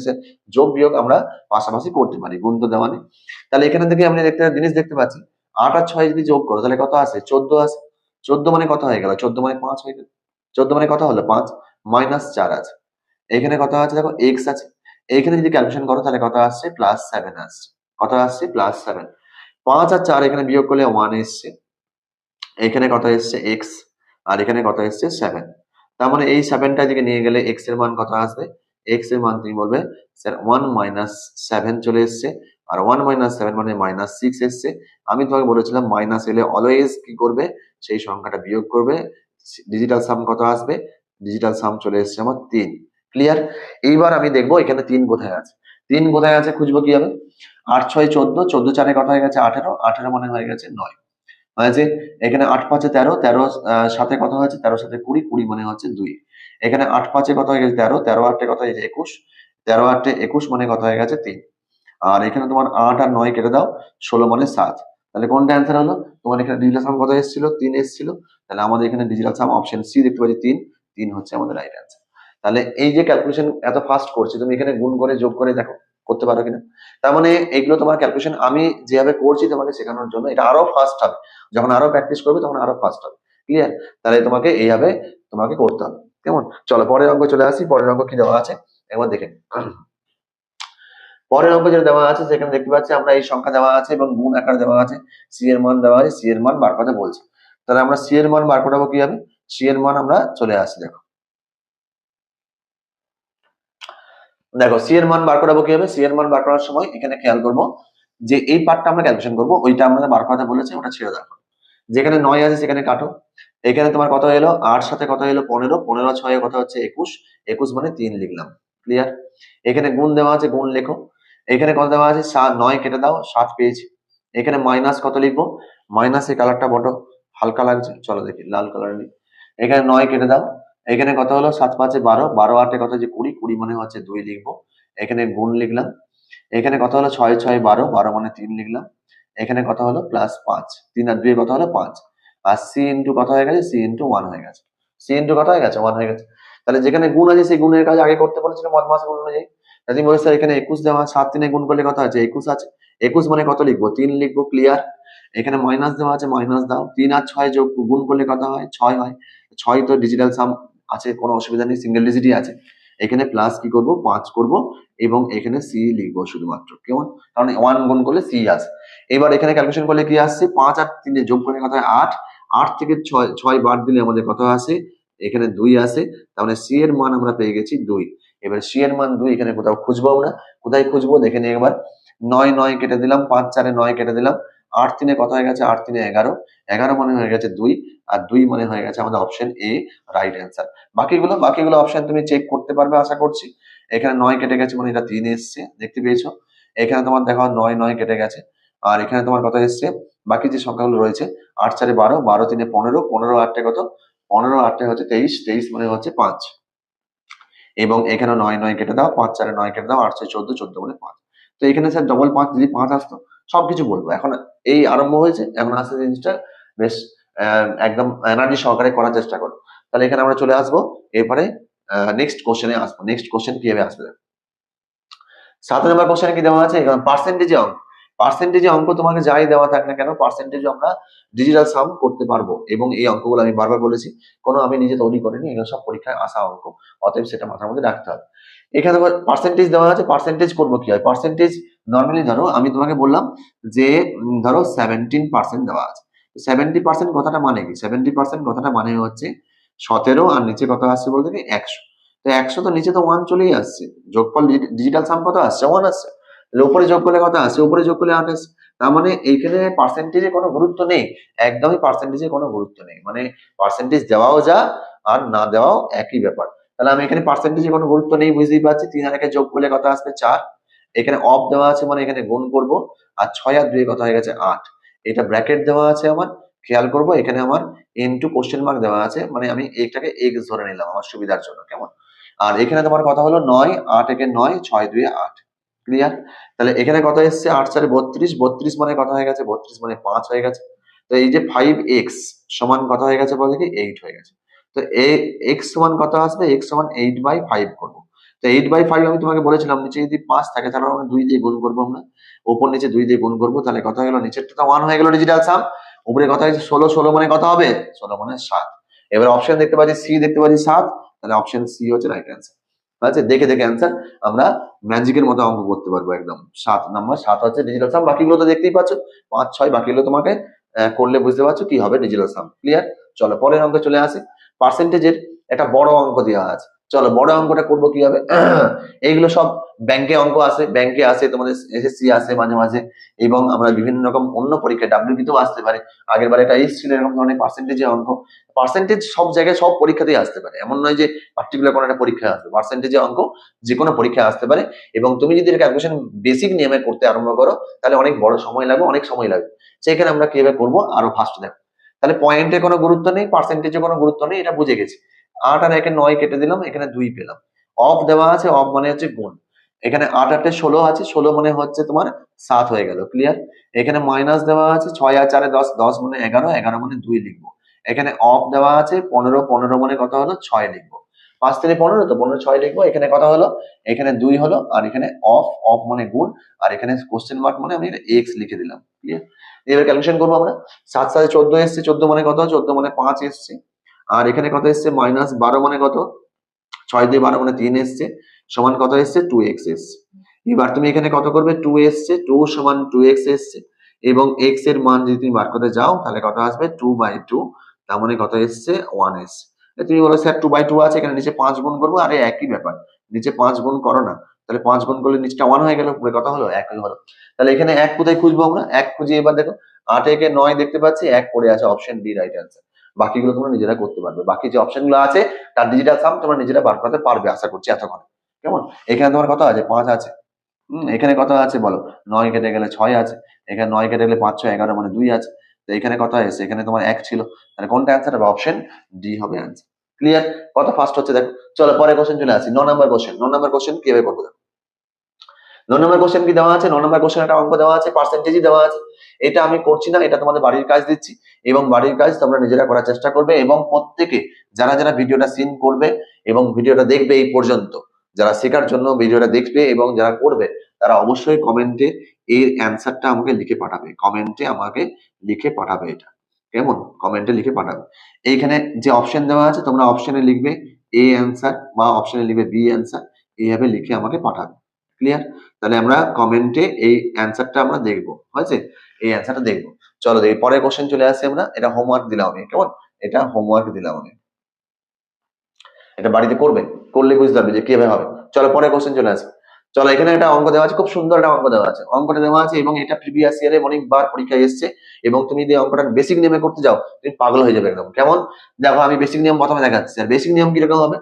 যোগ বিয়োগ আমরা পাশাপাশি করতে পারি, গুণ তো দেওয়া নেই। তাহলে এখানে থেকে আমরা একটা জিনিস দেখতে পাচ্ছি, 8 আর 6 যদি যোগ করো তাহলে কত আসে 14 আসে। 14 মানে কত হয়ে গেল, 14 মানে 5 হয়ে গেল। 14 মানে কত হলো 5, মাইনাস 4 আছে। এখানে কত আছে দেখো এক্স আছে, এখানে যদি ক্যালকুলেশন করো তাহলে কত আসছে +7 আসছে। কত আসছে +7। 5 আর 4 এখানে বিয়োগ করলে 1 এসছে, এখানে কত এসছে এক্স, আর এখানে কত এসছে 7। তার মানে এই 7টা দিকে নিয়ে গেলে এক্স এর মান কত আসবে, এক্স এর মান তুমি বলবে স্যার 1 7 চলে এসছে, আর 1 7 মানে -6 এসছে। আমি তোমাকে বলেছিলাম মাইনাস এলে অলওয়েজ কি করবে, সেই সংখ্যাটা বিয়োগ করবে। ডিজিটাল সাম কত আসবে, ডিজিটাল সাম চলে এসছে আমার 3। ক্লিয়ার? এইবার আমি দেখবো এখানে 3 কোথায় আছে, 3 কোথায় আছে খুঁজবো কিভাবে। 8 6 14, 14 4 কত হয়ে গেছে 18, 18 মানে হয়ে গেছে 9। হয়েছে। এখানে 8 5 13, 13 সাথে কত হয়েছে, 13 সাথে 20, 20 মানে হচ্ছে 2। এখানে 8 5 কত হয়ে গেছে 13, 13 8 কত হয়েছে 21, 13 8 21 মানে কত হয়ে গেছে 3। আর এখানে তোমার 8 আর 9 কেটে দাও, 16 মানে 7। তাহলে কোনটা অ্যান্সার হলো, তোমার এখানে ডিজিটাল সাম কত এসেছিল 3 এসেছিল। তাহলে আমাদের এখানে ডিজিটাল সাম অপশন সি দেখতে পাচ্ছি 3, 3 হচ্ছে আমাদের রাইট অ্যান্সার। তাহলে এই যে ক্যালকুলেশন এত ফাস্ট করছি, তুমি এখানে গুণ করে যোগ করে দেখো করতে পারো কিনা। তার মানে এইগুলো তোমার ক্যালকুলেশন আমি যেভাবে করছি তোমাকে শেখানোর জন্য, এটা আরো ফাস্ট হবে, যখন আরো প্র্যাকটিস করবে তখন আরো ফাস্ট হবে। ক্লিয়ার? তাহলে তোমাকে এইভাবে তোমাকে করতে হবে। কেমন? চলো পরের অঙ্ক চলে আসি। পরের অঙ্ক কি দেওয়া আছে একবার দেখে। পরের অঙ্ক যেটা দেওয়া আছে সেখানে দেখতে পাচ্ছি আমরা এই সংখ্যা দেওয়া আছে এবং গুণ আকার দেওয়া আছে, সি এর মান দেওয়া আছে, সি এর মান বার করতে বলছে। তাহলে আমরা সি এর মান বার করাবো কিভাবে, সি এর মান আমরা চলে আসি। দেখো দেখো সি এর মান বার করাবো কি হবে, সি এর মান বার করার সময় এখানে খেয়াল করবো যে এই পার্টটা আমরা ক্যালকুলেশন করবো, ওইটা আমাদের বার করাতে বলেছে, ওটা ছেড়ে দেখো। যেখানে 9 আছে সেখানে কাটো। এখানে তোমার কত এলো, 8 সাথে কত এলো 15, 15 6 কত হচ্ছে 21, 21 মানে 3 লিখলাম। ক্লিয়ার? এখানে গুণ দেওয়া আছে, গুণ লেখো। এখানে কত দেওয়া আছে 9 কেটে দাও, 7 পেয়েছি। এখানে মাইনাস কত লিখবো, মাইনাস এই কালারটা বড় হালকা লাগছে, চলো দেখি লাল কালার নিই। এখানে 9 কেটে দাও। এখানে কত হলো 7 5 12, 12 8 কত হচ্ছে 20, 20 মানে হচ্ছে 2 লিখবো। এখানে গুণ লিখলাম। এখানে কত হলো 6 6 12, 12 মানে 3 লিখলাম। এখানে কত হলো প্লাস 5, 3 আর 2 কত হলো 5। আর সি ইন্টু কত হয়ে গেছে, সি ইন্টু 1 হয়ে গেছে। সি ইন্টু কত হয়ে গেছে, 1 হয়ে গেছে। তাহলে যেখানে গুণ আছে সেই গুণের কাজ আগে করতে বলেছিল মধ্যমাস গুণ অনুযায়ী। তাই তুমি বলেছো এখানে 21 দেওয়া, 7 3 গুণ করলে কত আছে 21 আছে। 21 মানে কত লিখবো, 3 লিখবো। ক্লিয়ার? এখানে মাইনাস দেওয়া আছে, মাইনাস দাও। 3 আর 6 যোগ গুণ করলে কত হয়, 6 হয়। 6 তো ডিজিটাল সাম আছে, কোনো অসুবিধা নেই, সিঙ্গেল ডিজিটই আছে। এখানে প্লাস কি করব, 5 করব এবং এখানে সি লিখবো শুধুমাত্র। কেমন? কারণ 1 গুণ করলে সি আছে। এবার এখানে ক্যালকুলেশন করলে কি আসছে, 5 আর 3 যোগ করলে কত হয় 8, 8 থেকে 6 বাদ দিলে আমাদের কত আসে, এখানে 2 আসে। তার মানে সি এর মান আমরা পেয়ে গেছি 2। এবার সি এর মান 2 এখানে কোথাও খুঁজবো আমরা, কোথায় খুঁজবো দেখে নিই একবার। 9 9 কেটে দিলাম, 5 4 9 কেটে দিলাম, 8 3 কত হয়ে গেছে, 8 3 11, 11 মানে হয়ে গেছে 2, আর 2 মানে হয়ে গেছে আমাদের অপশন এ রাইট অ্যান্সার। বাকিগুলো অপশন তুমি চেক করতে পারবে আশা করছি। এখানে 9 কেটে গেছে মানে এটা 3 এসছে, দেখতে পেয়েছো? এখানে তোমার দেখো 9 9 কেটে গেছে, আর এখানে তোমার কত এসছে, বাকি যে সংখ্যাগুলো রয়েছে 8 4 12, 12 3 15, 15 8 কত, 15 8 হচ্ছে 23, 23 মানে হচ্ছে 5। এবং এখানে 9 9 কেটে দাও, 5 4 9 কেটে দাও, 8 6 14, 14 মানে 5। তো এখানে স্যার ডবল 5 যদি 5 আসতো সবকিছু বলবো। এখন এই আরম্ভ হয়েছে, এখন আসতে জিনিসটা বেশ একদম এনার্জি সহকারে করার চেষ্টা করো। তাহলে এখানে আমরা চলে আসবো, এরপরে নেক্সট কোশ্চেনে আসবো। নেক্সট কোশ্চেন কিভাবে আসবে, 7 নম্বর কোশ্চেনে কি দেওয়া আছে, এখানে পার্সেন্টেজে অঙ্ক। পার্সেন্টেজে অঙ্ক তোমাকে যাই দেওয়া থাক না কেন, পার্সেন্টেজে আমরা ডিজিটাল সাম করতে পারবো। এবং এই অঙ্কগুলো আমি বারবার বলেছি, কোনো আমি নিজে তৈরি করিনি, এগুলো সব পরীক্ষায় আসা অঙ্ক, অতএব সেটা মাথার মধ্যে রাখতে হবে। এখানে পার্সেন্টেজ দেওয়া আছে, পার্সেন্টেজ করবো কি হয়, পার্সেন্টেজ নর্মালি ধরো আমি তোমাকে বললাম যে ধরো 17% দেওয়া আছে। 70% কথাটা মানে কি, 70% কথাটা মানে হচ্ছে 17 আর নিচে কত আসছে বলতে কি 100। তো 100 তো নিচে তো 1 চলেই আসছে, যোগফল ডিজিটাল সাম কত আসছে 1 আসছে। উপরে যোগ করলে কত আসছে, উপরে যোগ করলে 8 আসছে। তার মানে এইখানে পার্সেন্টেজে কোনো গুরুত্ব নেই, একদমই পার্সেন্টেজে কোনো গুরুত্ব নেই। মানে পার্সেন্টেজ দেওয়াও যা আর না দেওয়াও একই ব্যাপার। তাহলে আমি এখানে পার্সেন্টেজে কোনো গুরুত্ব নেই, বুঝতেই পারছি। 3 আর 1 যোগ করলে কত আসবে 4। এখানে অফ দেওয়া আছে মানে এখানে গুণ করব, আর 6 আর 2 কত হয়ে গেছে 8। এটা ব্র্যাকেট দেওয়া আছে আমার, খেয়াল করব এখানে আমার ইনটু কোশ্চেন মার্ক দেওয়া আছে, মানে আমি এটাকে এক্স ধরে নিলাম আমার সুবিধার জন্য। কেমন? আর এখানে তোমার কথা হলো 9 8 একে 9, 6 2 8। ক্লিয়ার? তাহলে এখানে কত এসছে 8 4 32, 32 মানে কত হয়ে গেছে, 32 মানে 5 হয়ে গেছে। তো এই যে 5x সমান কত হয়ে গেছে বলতে কি 8 হয়ে গেছে। তো x সমান কত আসবে, x সমান 8/5 করব। তো 8/5 আমি তোমাকে বলেছিলাম নিচে যদি 5 থাকে তাহলে আমরা 2 দিয়ে গুণ করব, আমরা উপর নিচে 2 দিয়ে গুণ করব। তাহলে কত হলো, নিচেরটা তো 1 হয়ে গেল ডিজিটাল সাম, উপরে কত হয়েছে 16, 16 মানে কত হবে 16 মানে 7। এবার অপশন দেখতে পাচ্ছি সি, দেখতে পাচ্ছি 7, তাহলে অপশন সি হচ্ছে রাইট অ্যান্সার। আছে দেখে দেখে অ্যান্সার আমরা ম্যাজিকের মতো অঙ্ক করতে পারবো একদম। 7 নাম্বার, 7 হচ্ছে ডিজিটাল সাম। বাকিগুলো তো দেখতেই পাচ্ছ 5 6, বাকিগুলো তোমাকে করলে বুঝতে পারছো কি হবে ডিজিটাল সাম। ক্লিয়ার? চলো পরের অঙ্কে চলে আসি। পার্সেন্টেজের একটা বড় অঙ্ক দেওয়া আছে, চলো বড় অঙ্কটা করবো কিভাবে। এইগুলো সব ব্যাংকে অঙ্ক আসে, ব্যাংকে আসে, তোমাদের এসএসসি আসে মাঝে মাঝে, এবং আমরা বিভিন্ন রকম অন্য পরীক্ষা ডাব্লিউবিতেও আসতে পারে। আগের বার এটা এসেছিল এরকম ধরনের পার্সেন্টেজের অঙ্ক। পার্সেন্টেজ সব জায়গায় সব পরীক্ষাতেই আসতে পারে, এমন নয় যে পার্টিকুলার কোনো একটা পরীক্ষায় আসবে। পার্সেন্টেজের অঙ্ক যে কোনো পরীক্ষায় আসতে পারে, এবং তুমি যদি ক্যালকুলেশন বেসিক নিয়মে করতে আরম্ভ করো তাহলে অনেক বড় সময় লাগবে, অনেক সময় লাগবে। সেখানে আমরা কিভাবে করবো আরো ফাস্ট দেখো। তাহলে পয়েন্টে কোনো গুরুত্ব নেই, পার্সেন্টেজে কোনো গুরুত্ব নেই, এটা বুঝে গেছি। 8 আর 1 9 কেটে দিলাম, এখানে 2 পেলাম। অফ দেওয়া আছে, অফ মানে হচ্ছে গুণ। এখানে 8 8 16 আছে, 16 মানে হচ্ছে তোমার 7 হয়ে গেল। ক্লিয়ার? এখানে মাইনাস দেওয়া আছে, 6 আর 4 10, 10 মানে 11, 11 মানে 2 লিখবো। এখানে অফ দেওয়া আছে 15, 15 মানে কত হলো 6 লিখবো। 5 3 15, তো 15 6 লিখবো। এখানে কত হলো, এখানে 2 হলো, আর এখানে অফ, অফ মানে গুণ, আর এখানে কোশ্চেন মার্ক মানে আমি এক্স লিখে দিলাম। ক্লিয়ার? এবার ক্যালকুলেশন করবো আমরা। 7 7 14 এসছে, 14 মানে কত, 14 মানে 5 এসছে। আর এখানে কত এসছে মাইনাস 12 মানে কত, 6 দিয়ে 12 মানে 3 এসছে, সমান কত এসছে 2x এসছে। এবার তুমি এখানে কত করবে, 2 এসছে, 2 সমান 2x এসছে, এবং x এর মান যদি তুমি বার করতে যাও তাহলে কত আসবে 2/2, তার মানে কত এসছে 1 এসছে। তুমি বলো স্যার 2/2 আছে, এখানে নিচে 5 গুণ করবো, আরে একই ব্যাপার, নিচে 5 গুণ করো না, তাহলে 5 গুণ করলে নিচটা 1 হয়ে গেল, উপরে কত হলো 1 হলো। তাহলে এখানে 1 কোথায় খুঁজবো আমরা, 1 খুঁজে এবার দেখো 8 একে 9 দেখতে পাচ্ছি, 1 পড়ে আছে, অপশন ডি রাইট অ্যান্সার। বাকিগুলো তোমরা নিজেরা করতে পারবে, বাকি যে অপশন গুলো আছে তার ডিজিটাল সাম তোমরা নিজেরা বার করতে পারবে আশা করছি এতক্ষণ। কেমন, এখানে তোমার কত আছে 5 আছে, এখানে কত আছে বলো, 9 কেটে গেলে 6 আছে, এখানে 9 কেটে গেলে 5 6 11 মানে 2 আছে। তো এখানে কত আছে, এখানে তোমার 1 ছিল, তাহলে কোনটা অ্যান্সার হবে, অপশন ডি হবে অ্যান্সার। ক্লিয়ার, কত ফাস্ট হচ্ছে দেখো। চলো পরে কোশ্চেন চলে আসি, 9 নম্বর কোশ্চেন। 9 নম্বর কোশ্চেন কিভাবে করবো দেখো। 9 নম্বর কোশ্চেন কি দেওয়া আছে, 9 নম্বর কোশ্চেন একটা অঙ্ক দেওয়া আছে, পার্সেন্টেজই দেওয়া আছে। এটা আমি করছি না, এটা তোমাদের বাড়ির কাজ দিচ্ছি, এবং বাড়ির কাজ তোমরা নিজেরা করার চেষ্টা করবে, এবং প্রত্যেকে যারা যারা ভিডিওটা সিন করবে এবং ভিডিওটা দেখবে এই পর্যন্ত, যারা শেখার জন্য ভিডিওটা দেখবে এবং যারা করবে, তারা অবশ্যই কমেন্টে এর অ্যান্সারটা আমাকে লিখে পাঠাবে, কমেন্টে আমাকে লিখে পাঠাবে, এটা কেমন, কমেন্টে লিখে পাঠাবে। এইখানে যে অপশন দেওয়া আছে তোমরা অপশনে লিখবে এ অ্যান্সার বা অপশনে লিখবে বি অ্যান্সার, এইভাবে লিখে আমাকে পাঠাবে। ক্লিয়ার, তাহলে আমরা কমেন্টে এই অ্যান্সারটা আমরা দেখবো, হয়েছে, এই অ্যান্সারটা দেখবো। চলো দেখি পরের কোশ্চেন চলে আসছে, আমরা এটা হোমওয়ার্ক দিলাম আমি, কেমন, এটা হোমওয়ার্ক দিলাম আমি, এটা বাড়িতে করবে, করলে বুঝতে পারবে যে কিভাবে হবে। চলো পরের কোশ্চেন চলে আসে। চলো এখানে একটা অঙ্ক দেওয়া আছে, খুব সুন্দর একটা অঙ্ক দেওয়া আছে, অঙ্কটা দেওয়া আছে এবং এটা প্রিভিয়াস ইয়ারে অনেকবার পরীক্ষায় এসেছে, এবং তুমি যদি অঙ্কটা বেসিক নিয়মে করতে যাও তুমি পাগল হয়ে যাবে একদম। কেমন, দেখো আমি বেসিক নিয়ম প্রথমে দেখাচ্ছি, আর বেসিক নিয়ম কিরকম হবে,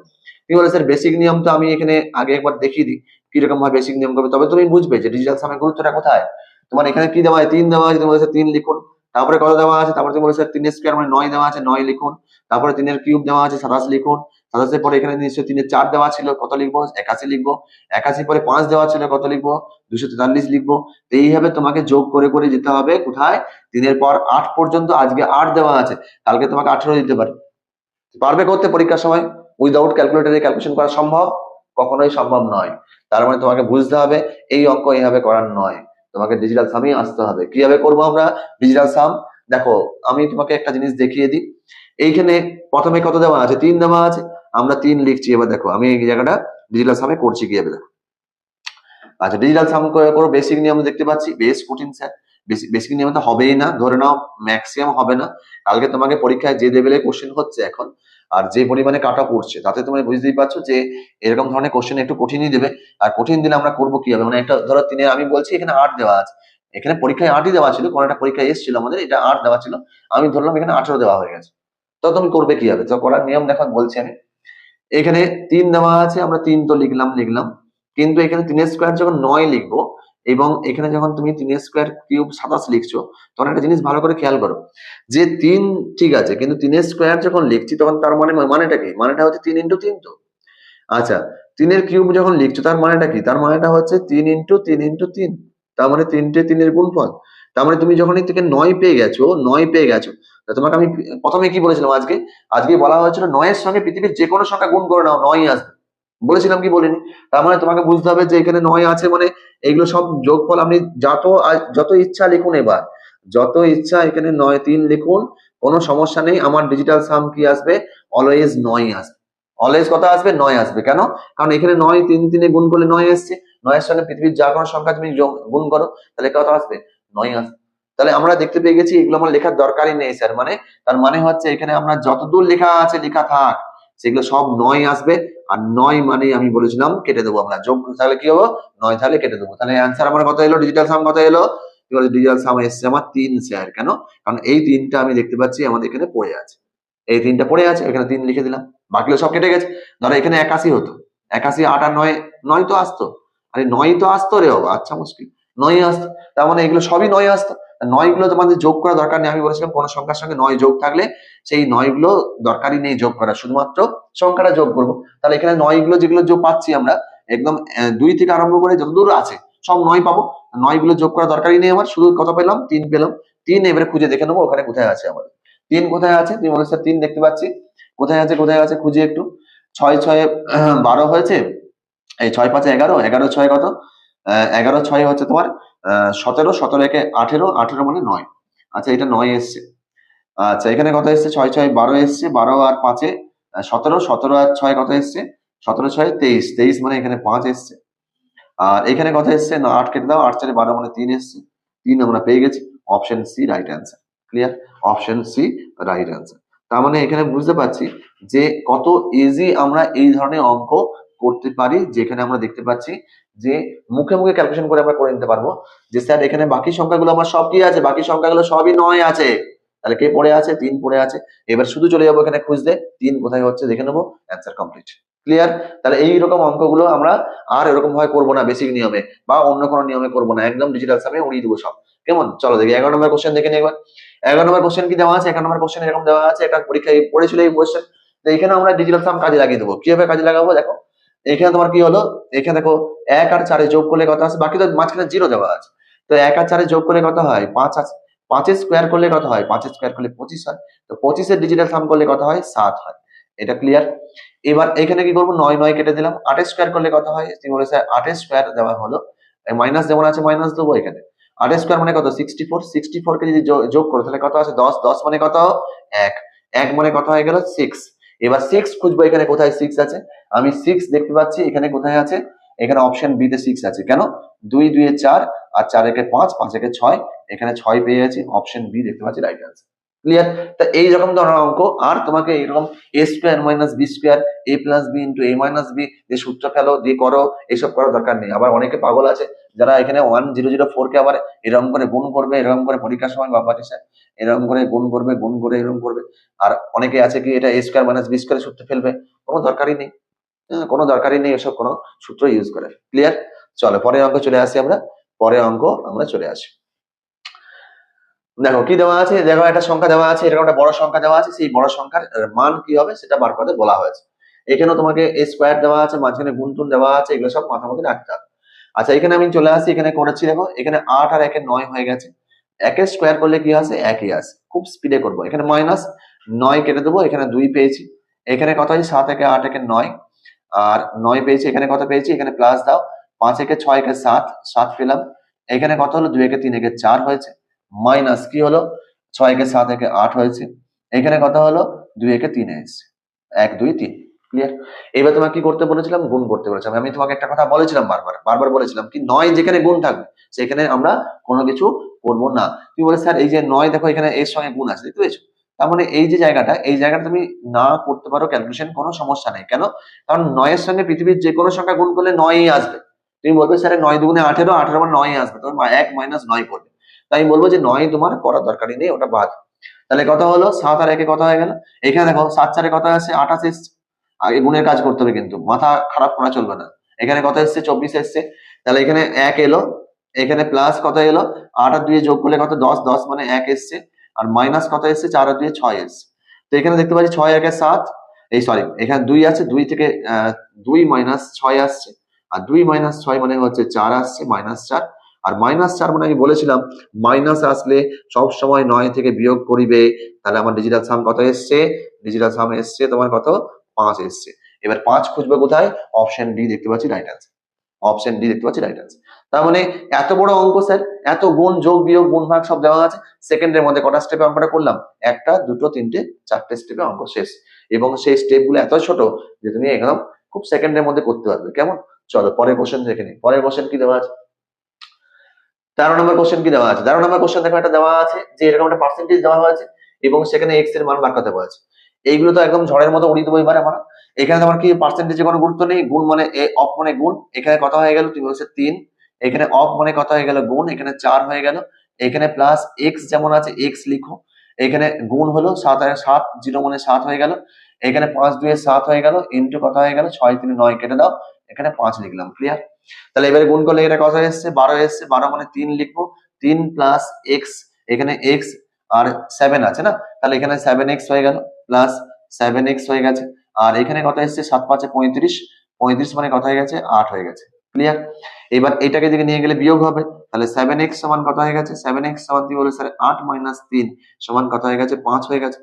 তুমি বলে স্যার বেসিক নিয়ম তো আমি এখানে আগে একবার দেখিয়ে দিই কিরকম ভাবে বেসিক নিয়ম করবে, তবে তুমি বুঝবে যে ডিজিটাল সামের গুরুত্বটা কোথায়। তোমার এখানে কি দেওয়া আছে, 3 দেওয়া আছে, তুমি বলেছে 3 লিখুন, তারপরে কত দেওয়া আছে, তারপরে তুমি বলেছে 3 স্কয়ার মানে 9 দেওয়া আছে, 9 লিখুন, তারপরে 3 এর কিউব দেওয়া আছে 27 লিখুন, 27 পরে এখানে নিশ্চয়ই 3 এর 4 দেওয়া ছিল, কত লিখবো 81 লিখবো, 81 পরে 5 দেওয়া ছিল, কত লিখবো 243 লিখবো। তো এইভাবে তোমাকে যোগ করে করে যেতে হবে কোথায়, 3 এর পর 8 পর্যন্ত, আজকে 8 দেওয়া আছে, কালকে তোমাকে 18 দিতে পারে, পারবে করতে পরীক্ষার সময় উইদাউট ক্যালকুলেটরে ক্যালকুলেশন করা সম্ভব, কখনোই সম্ভব নয়। তার মানে তোমাকে বুঝতে হবে এই অঙ্ক এইভাবে করার নয়, তোমাকে ডিজিটাল সামই আসতে হবে। কিভাবে করবো আমরা ডিজিটাল সাম, দেখো আমি তোমাকে একটা জিনিস দেখিয়ে দিই। এইখানে প্রথমে কত দেওয়া আছে, 3 দেওয়া আছে, আমরা 3 লিখছি। এবার দেখো আমি এই জায়গাটা ডিজিটাল সামে করছি কিভাবে দেখো। আচ্ছা ডিজিটাল সাম করো, বেসিক নিয়ম দেখতে পাচ্ছি, বেশ কঠিন স্যার, বেসিক নিয়ম তো হবেই না, ধরে নাও ম্যাক্সিমাম হবে না। কালকে তোমাকে পরীক্ষায় যে লেভেলে কোশ্চেন হচ্ছে এখন, আর যে পরিমাণে কাটা পড়ছে, তাতে তুমি বুঝতেই পারছো যে এরকম ধরনের কোশ্চেন একটু কঠিনই দেবে। আর কঠিন দিলে আমরা করবো কি হবে, মানে একটা ধরো 3 আমি বলছি এখানে 8 দেওয়া আছে, এখানে পরীক্ষায় 8ই দেওয়া ছিল, কোন একটা পরীক্ষায় এসেছিল আমাদের, এটা 8 দেওয়া ছিল, আমি ধরলাম এখানে 18 দেওয়া হয়ে গেছে। তো তুমি করবে কি হবে, তো করার নিয়ম দেখো বলছি আমি। এখানে 3 দেওয়া আছে, আমরা 3 তো লিখলাম, কিন্তু এখানে 3 স্কয়ার যখন 9 লিখবো, এবং এখানে যখন তুমি 3 স্কয়ার কিউব 27 লিখছো, তখন একটা জিনিস ভালো করে খেয়াল করো যে 3 ঠিক আছে, কিন্তু 3 স্কয়ার যখন লিখছি তখন তার মানেটা কি, মানেটা হচ্ছে 3 ইন্টু 3 তো। আচ্ছা 3 এর কিউব যখন লিখছো তার মানেটা কি, তার মানেটা হচ্ছে 3 ইন্টু 3 ইন্টু 3, তার মানে 3টে 3 এর গুণফল। তার মানে তুমি যখন এই থেকে 9 পেয়ে গেছো, 9 পেয়ে গেছো, তা তোমাকে আমি প্রথমে কি বলেছিলাম, আজকে বলা হয়েছিল 9 এর সঙ্গে পৃথিবীর যে কোনো সংখ্যা গুণ করে নাও 9ই আসবে, বলেছিলাম কি বলিনি। তার মানে তোমাকে বুঝতে হবে যে এখানে 9 আছে, মানে এগুলো সব যোগফল, আপনি যত ইচ্ছা লিখুন, এবার যত ইচ্ছা এখানে 9 3 লিখুন, কোনো সমস্যা নেই, আমার ডিজিটাল সাম কি আসবে, অলওয়েজ 9 আসবে, অলওয়েজ কত আসবে 9 আসবে। কেন, কারণ এখানে 9 3 3 গুণ করলে 9 এসছে, 9 এর সঙ্গে পৃথিবীর যা কোনো সংখ্যা তুমি গুণ করো, তাহলে কত আসবে 9 আসবে। তাহলে আমরা দেখতে পেয়ে গেছি এগুলো আমার লেখার দরকারই নেই স্যার, মানে তার মানে হচ্ছে এখানে আমরা যতদূর লেখা আছে লেখা থাক, সেগুলো সব 9 আসবে। আর 9 মানে আমি বলেছিলাম কেটে দেবো আমরা, যোগ তাহলে কি হবো 9, তাহলে কেটে দেবো, তাহলে অ্যান্সার আমার কত এলো, ডিজিটাল সাম কত এলো, ডিজিটাল সাম এসছে আমার 3 স্যার। কেন, কারণ এই 3টা আমি দেখতে পাচ্ছি আমাদের এখানে পড়ে আছে, এই 3টা পড়ে আছে, এখানে 3 লিখে দিলাম, বাকিগুলো সব কেটে গেছে। ধরো এখানে 81 হতো, 81 8 আর 9, 9 তো আসতো, আরে 9 তো আসতো রে বাবা, আচ্ছা মুশকিল 9 আসতো, তার মানে এগুলো সবই 9 আসতো। 9 গুলো তোমাদের যোগ করা দরকার নেই, আমি বলেছিলাম কোন সংখ্যার সঙ্গে 9 যোগ থাকলে সেই 9 গুলো দরকারই নেই যোগ করা, শুধুমাত্র সংখ্যাটা যোগ করবো। তাহলে এখানে 9 গুলো যেগুলো যোগ পাচ্ছি আমরা, একদম 2 থেকে আরম্ভ করে যতদূর আছে সব 9 পাবো, 9 গুলো যোগ করা দরকারই নেই আমার, শুধু কত পেলাম 3 পেলাম। 3 এবারে খুঁজে দেখে নেবো ওখানে কোথায় আছে আমাদের, 3 কোথায় আছে, তুমি বলে স্যার 3 দেখতে পাচ্ছি, কোথায় আছে খুঁজি একটু। 6 6 12 হয়েছে, এই 6 5 11, 11 6 কত, 11 6 হচ্ছে তোমার 17, 17 একে 18, 18 মানে 9। আচ্ছা এটা 9 এসছে। আচ্ছা এখানে কত এসছে, 6 6 12 এসছে, 12 আর 5 এ 17, 17 আর 6 কত এসছে, 17 6 23, 23 মানে এখানে 5 এসছে। আর এখানে কত এসছে না, 8 কেটে দাও, 8 4 12 মানে 3 এসছে, 3 আমরা পেয়ে গেছি, option C right answer. Clear, option C right answer. তার মানে এখানে বুঝতে পারছি যে কত ইজি আমরা এই ধরনের অঙ্ক করতে পারি, যেখানে আমরা দেখতে পাচ্ছি যে মুখে মুখে ক্যালকুলেশন করে আমরা করে নিতে পারবো যে স্যার এখানে বাকি সংখ্যাগুলো আমার সব কি আছে, বাকি সংখ্যাগুলো সবই 9 আছে, তাহলে কে পড়ে আছে, 3 পড়ে আছে। এবার শুধু চলে যাবো এখানে খুঁজতে 3 কোথায় হচ্ছে দেখে নেবো, অ্যান্সার কমপ্লিট। ক্লিয়ার? তাহলে এইরকম অঙ্কগুলো আমরা আর এরকম ভাবে করবো না, বেসিক নিয়মে বা অন্য কোনো নিয়মে করবো না, একদম ডিজিটাল সামে উড়িয়ে দেবো সব। কেমন? চলো দেখি 11 নম্বর কোশ্চেন দেখে নিই একবার। 11 নম্বর কোশ্চেন কি দেওয়া আছে? 11 নম্বর কোশ্চেন এরকম দেওয়া আছে, একটা পরীক্ষায় পড়েছিল এই কোশ্চেন। তো এখানে আমরা ডিজিটাল সাম কাজে লাগিয়ে দেবো। কিভাবে কাজে লাগাবো দেখো, এখানে তোমার কি হলো, এখানে দেখো 1 আর 4 যোগ করলে কত আছে, বাকি তো মাঝখানে 0 দেওয়া আছে। তো 1 আর 4 যোগ করলে কত হয়, 5 আছে। 5 এর স্কোয়ার করলে কত হয়, 5 এর স্কোয়ার করলে 25 হয়। তো 25 এর ডিজিটাল সাম করলে কত হয়, 7 হয়। এটা ক্লিয়ার? এবার এখানে কি করবো, 9 9 কেটে দিলাম। 8 এর স্কোয়ার করলে কত হয়, তুমি বলেছে 8 এর স্কোয়ার দেওয়া হলো, মাইনাস যেমন আছে মাইনাস দেবো এখানে। 8 এর স্কোয়ার মানে কত, 64। 64 কে যদি যোগ করো তাহলে কত আছে, 10। 10 মানে কত, 1। 1 মানে কত হয়ে গেল, 6। এবার 6 খুঁজবো, এখানে কোথায় 6 আছে, আমি 6 দেখতে পাচ্ছি এখানে কোথায় আছে, এখানে অপশন বি তে 6 আছে। কেন, 2 2 এ 4 আর 4 একে 5, 5 একে 6, এখানে 6 পেয়ে গেছি, অপশন বি দেখতে পাচ্ছি রাইট আনসার। ক্লিয়ার? তা এইরকম ধরনের অঙ্ক আর তোমাকে এইরকম এ স্কোয়ার মাইনাস বি স্কোয়ার, এ প্লাস বি ইন্টু এ মাইনাস বি যে সূত্র ফেলো দিয়ে করো, এসব করার দরকার নেই। আবার অনেকে পাগল আছে যারা এখানে 1004 কে আবার এরকম করে গুণ করবে, এরকম করে পরীক্ষার সময় বা পরীক্ষায় এরকম করে গুণ করবে, গুণ করে এরকম করবে। আর অনেকে আছে কি এটা এ স্কোয়ার মাইনাস বি স্কোয়ার সূত্র ফেলবে, কোনো দরকারই নেই। কোনো দরকারই নেই এসব কোনো সূত্র ইউজ করে। ক্লিয়ার? চলো পরের অঙ্ক চলে আসি আমরা, পরের অঙ্ক আমরা চলে আসি। দেখো কি দেওয়া আছে, দেখো একটা সংখ্যা দেওয়া আছে, এরকম একটা বড় সংখ্যা দেওয়া আছে, সেই বড় সংখ্যার মান কি হবে সেটা বার করতে বলা হয়েছে। এখানেও তোমাকে এ স্কোয়ার দেওয়া আছে, মাঝখানে গুণটুন দেওয়া আছে, এগুলো সব মাথার মধ্যে রাখতে হবে। আচ্ছা এখানে আমি চলে আসি, এখানে করেছি দেখো, এখানে 8 আর 1 এ 9 হয়ে গেছে। 1 এর স্কোয়ার করলে কি আসে, 1ই আসে। খুব স্পিডে করবো, এখানে মাইনাস 9 কেটে দেবো, এখানে 2 পেয়েছি। এখানে কত হয়, 7 একে 8 একে 9 আর 9 পেয়েছি, এখানে কত পেয়েছি, এখানে প্লাস দাও, 5 একে 6 একে 7, 7 পেলাম। এখানে কত হলো, 2 একে 3 একে 4 হয়েছে, মাইনাস কি হলো, 6 একে 7 একে 8 হয়েছে। এখানে কত হলো, 2 একে 3 এসেছে, 1 2 3। ক্লিয়ার? এবার তোমাকে কি করতে বলেছিলাম, গুণ করতে বলেছিলাম। আমি তোমাকে একটা কথা বলেছিলাম, বারবার বারবার বলেছিলাম কি, 9 যেখানে গুণ থাকবে সেখানে আমরা কোনো কিছু করবো না। তুমি বলে স্যার এই যে 9 দেখো এখানে এর সঙ্গে গুণ আছে, দেখতে পেয়েছো? তার মানে এই যে জায়গাটা, এই জায়গাটা তুমি না করতে পারো ক্যালকুলেশন, কোনো সমস্যা নেই। কেন, কারণ 9 এর সঙ্গে পৃথিবীর যে কোনো সংখ্যা গুণ করলে 9ই আসবে। তুমি বলবে স্যার 9 দুগুণে 18, 18 মানে 9ই আসবে, তোমার 1 মাইনাস 9 করবে। তাই আমি বলবো যে 9 তোমার করার দরকারই নেই, ওটা বাদ। তাহলে কত হলো, 7 আর 1 কত হয়ে গেল, এখানে দেখো 7 4 কত আসছে, 28 এসছে। আগে গুণের কাজ করতে হবে, কিন্তু মাথা খারাপ করা চলবে না। এখানে কত এসছে, 24 এসছে। তাহলে এখানে 1 এলো, এখানে প্লাস কত এলো, 8 আর 2 যোগ করলে কত, 10, 10 মানে 1 এসছে। আর মাইনাস কত এসছে, 4 আর 2 6 এসছে। তো এখানে দেখতে পাচ্ছি 6 1 7, এই সরি এখানে 2 আছে, 2 থেকে 2 মাইনাস 6 আসছে। আর 2 মাইনাস 6 মানে হচ্ছে 4 আসছে, মাইনাস 4। আর মাইনাস 4 মানে আমি বলেছিলাম মাইনাস আসলে সব সময় 9 থেকে বিয়োগ করিবে। তাহলে আমার ডিজিটাল সাম কত এসছে, ডিজিটাল সাম এসছে তোমার কত, 5 এসছে। এবার 5 খুঁজবে কোথায়, অপশন ডি দেখতে পাচ্ছি রাইট আনসার। অপশন ডি দেখতে পাচ্ছি রাইট আনসার। তার মানে এত বড় অঙ্ক স্যার, এত গুণ যোগ বিয়োগ গুণ ভাগ সব দেওয়া আছে, সেকেন্ডের মধ্যে কটা স্টেপে অঙ্কটা করলাম, একটা দুটো তিনটে চারটে স্টেপে অঙ্ক শেষ। এবং সেই স্টেপ গুলো এত ছোট যে তুমি একদম খুব সেকেন্ডের মধ্যে করতে পারবে। কেমন? চলো পরের কোশ্চেন দেখে নিই। পরের কোশ্চেন কি দেওয়া আছে, 13 নম্বর কোশ্চেন কি দেওয়া আছে। 13 নম্বর কোশ্চেন দেখো, একটা দেওয়া আছে যে এরকম একটা পার্সেন্টেজ দেওয়া হয়েছে এবং সেখানে এক্স এর মান বার করতে বলেছে। এইগুলো তো একদম ঝড়ের মতো উড়িয়ে দেবো এবার আমরা। এখানে তোমার কি পার্সেন্টেজে কোনো গুরুত্ব নেই, গুণ মানে অফ মানে গুণ। এখানে কত হয়ে গেল, তুমি বলছে 3। এখানে অফ মানে কত হয়ে গেল, গুণ। এখানে 4 হয়ে গেল। এখানে প্লাস এক্স যেমন আছে এক্স লিখো। এখানে গুণ হলো 7 আর 7, 0 মানে 7 হয়ে গেল। এখানে 5 2 7 হয়ে গেল, ইন্টু কত হয়ে গেল, 6 3 9 কেটে দাও, এখানে 5 লিখলাম। ক্লিয়ার? তাহলে এবারে গুণ করলে এটা কত এসছে, 12 এসছে। 12 মানে 3 লিখবো, 3 প্লাস এক্স, এখানে এক্স আর 7 আছে না, তাহলে এখানে 7x হয়ে গেল, প্লাস 7x হয়ে গেছে। আর এখানে কত এসছে, 7 5 35, 35 মানে কত হয়ে গেছে, 8 হয়ে গেছে। ক্লিয়ার? এবার এটাকে দিকে নিয়ে গেলে বিয়োগ হবে, তাহলে 7x সমান কত হয়ে গেছে, 7x সমান কি বলে স্যার 8 মাইনাস 3 সমান কত হয়ে গেছে, 5 হয়ে গেছে।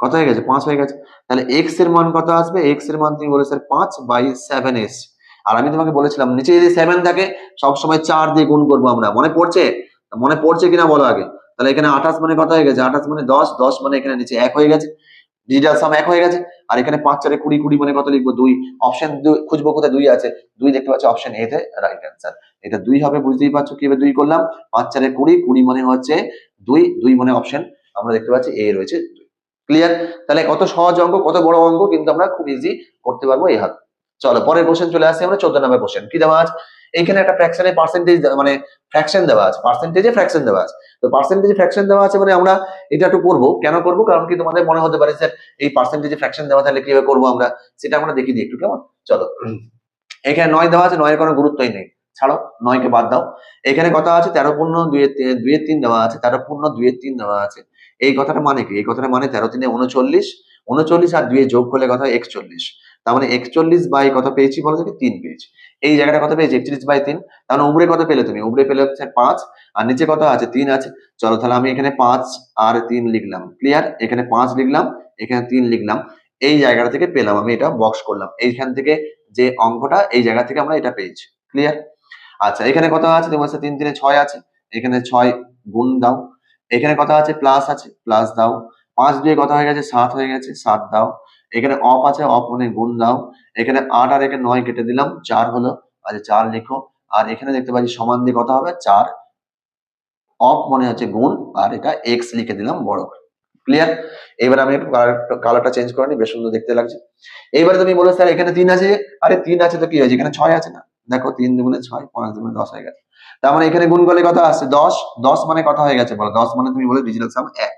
কত হয়ে গেছে, 5 হয়ে গেছে। তাহলে x এর মান কত আসবে, x এর মান তুমি বলে স্যার 5/7 এসছে। আর আমি তোমাকে বলেছিলাম নিচে যদি 7 থাকে সব সময় 4 দিয়ে গুণ করবো আমরা, মনে পড়ছে? মনে পড়ছে কিনা বলো আগে। তাহলে এখানে 28 মানে কত হয়ে গেছে, 28 মানে 10, 10 মানে এখানে নিচে 1 হয়ে গেছে, ডিজিটাল সাম 1 হয়ে গেছে। আর এখানে 5 4 20, 20 মানে কত লিখবো, 2। অপশন 2 খুঁজবো কোথায়, 2 আছে, 2 দেখতে পাচ্ছ অপশন এ তে রাইট অ্যান্সার। এটা 2 হবে, বুঝতেই পারছো কিভাবে 2 করলাম। 5 4 20, 20 মানে হচ্ছে 2, 2 মানে অপশন আমরা দেখতে পাচ্ছি এ রয়েছে 2। ক্লিয়ার? তাহলে কত সহজ অঙ্ক, কত বড় অঙ্ক, কিন্তু আমরা খুব ইজি করতে পারবো এই হাত। চলো পরের কোশ্চেন চলে আসছে আমরা 14 নম্বর কোশ্চেন। কি দেওয়া আছে এখানে? একটা ফ্র্যাকশনের পার্সেন্টেজ মানে ফ্র্যাকশন দেওয়া আছে, পার্সেন্টেজে ফ্র্যাকশন দেওয়া আছে। তো পার্সেন্টেজে ফ্র্যাকশন দেওয়া আছে মানে আমরা এটা একটু করবো। কেন করবো? কারণ কি তোমাদের মনে হতে পারে স্যার এই পার্সেন্টেজে ফ্র্যাকশন দেওয়া, তাহলে কিভাবে করবো আমরা, সেটা আমরা দেখি দিই একটু, কেমন? চলো এখানে 9 দেওয়া আছে, 9 এর কোনো গুরুত্বই নেই, ছাড়ো 9 কে বাদ দাও। এখানে কথা আছে 13 পূর্ণ 2 এর 3 দেওয়া আছে, 13 পূর্ণ 2 এর 3 দেওয়া আছে। এই কথাটা মানে কি? এই কথাটা মানে 13 3 39, 39 আর 2 যোগ করলে কথা হয় 41। তার মানে 41 বাই কত পেয়েছি বলো দেখি? 3 পেয়েছি। এই জায়গাটা কত পেয়েছি? 41 বাই 3। তার মানে উপরে কত পেলে তুমি? উপরে পেলে হচ্ছে 5 আর নিচে কত আছে? 3 আছে। চলো তাহলে আমি এখানে 5 আর 3 লিখলাম, ক্লিয়ার? এখানে 5 লিখলাম, এখানে 3 লিখলাম। এই জায়গাটা থেকে পেলাম, আমি এটা বক্স করলাম। এইখান থেকে যে অঙ্কটা, এই জায়গা থেকে আমরা এটা পেয়েছি, ক্লিয়ার? আচ্ছা এখানে কত আছে? তোমার 3 3 6 আছে, এখানে 6 গুণ দাও। এখানে কত আছে? প্লাস আছে, প্লাস দাও। 5 দিয়ে কত হয়ে গেছে? 7 হয়ে গেছে, 7 দাও। এখানে অফ আছে, অফ মানে গুণ দাও। এখানে 8 আর এখানে 9 কেটে দিলাম, 4 হলো। আচ্ছা 4 লিখো। আর এখানে দেখতে পাচ্ছি সমান দিয়ে কত হবে? 4, অফ মনে হচ্ছে গুণ, আর এটা এক্স লিখে দিলাম বড় করে, ক্লিয়ার? এবার আমি একটু কালারটা চেঞ্জ করে নিই, বেশ সুন্দর দেখতে লাগছে। এইবারে তুমি বলো স্যার এখানে 3 আছে, আরে 3 আছে তো কি হয়েছে? এখানে 6 আছে না? দেখো 3 দুগুণে 6, 5 দুগুণে 10 হয়ে গেছে। তার মানে এখানে গুণ করলে কত আসছে? 10। 10 মানে কত হয়ে গেছে বলো? 10 মানে তুমি বলে ডিজিটাল সাম 1।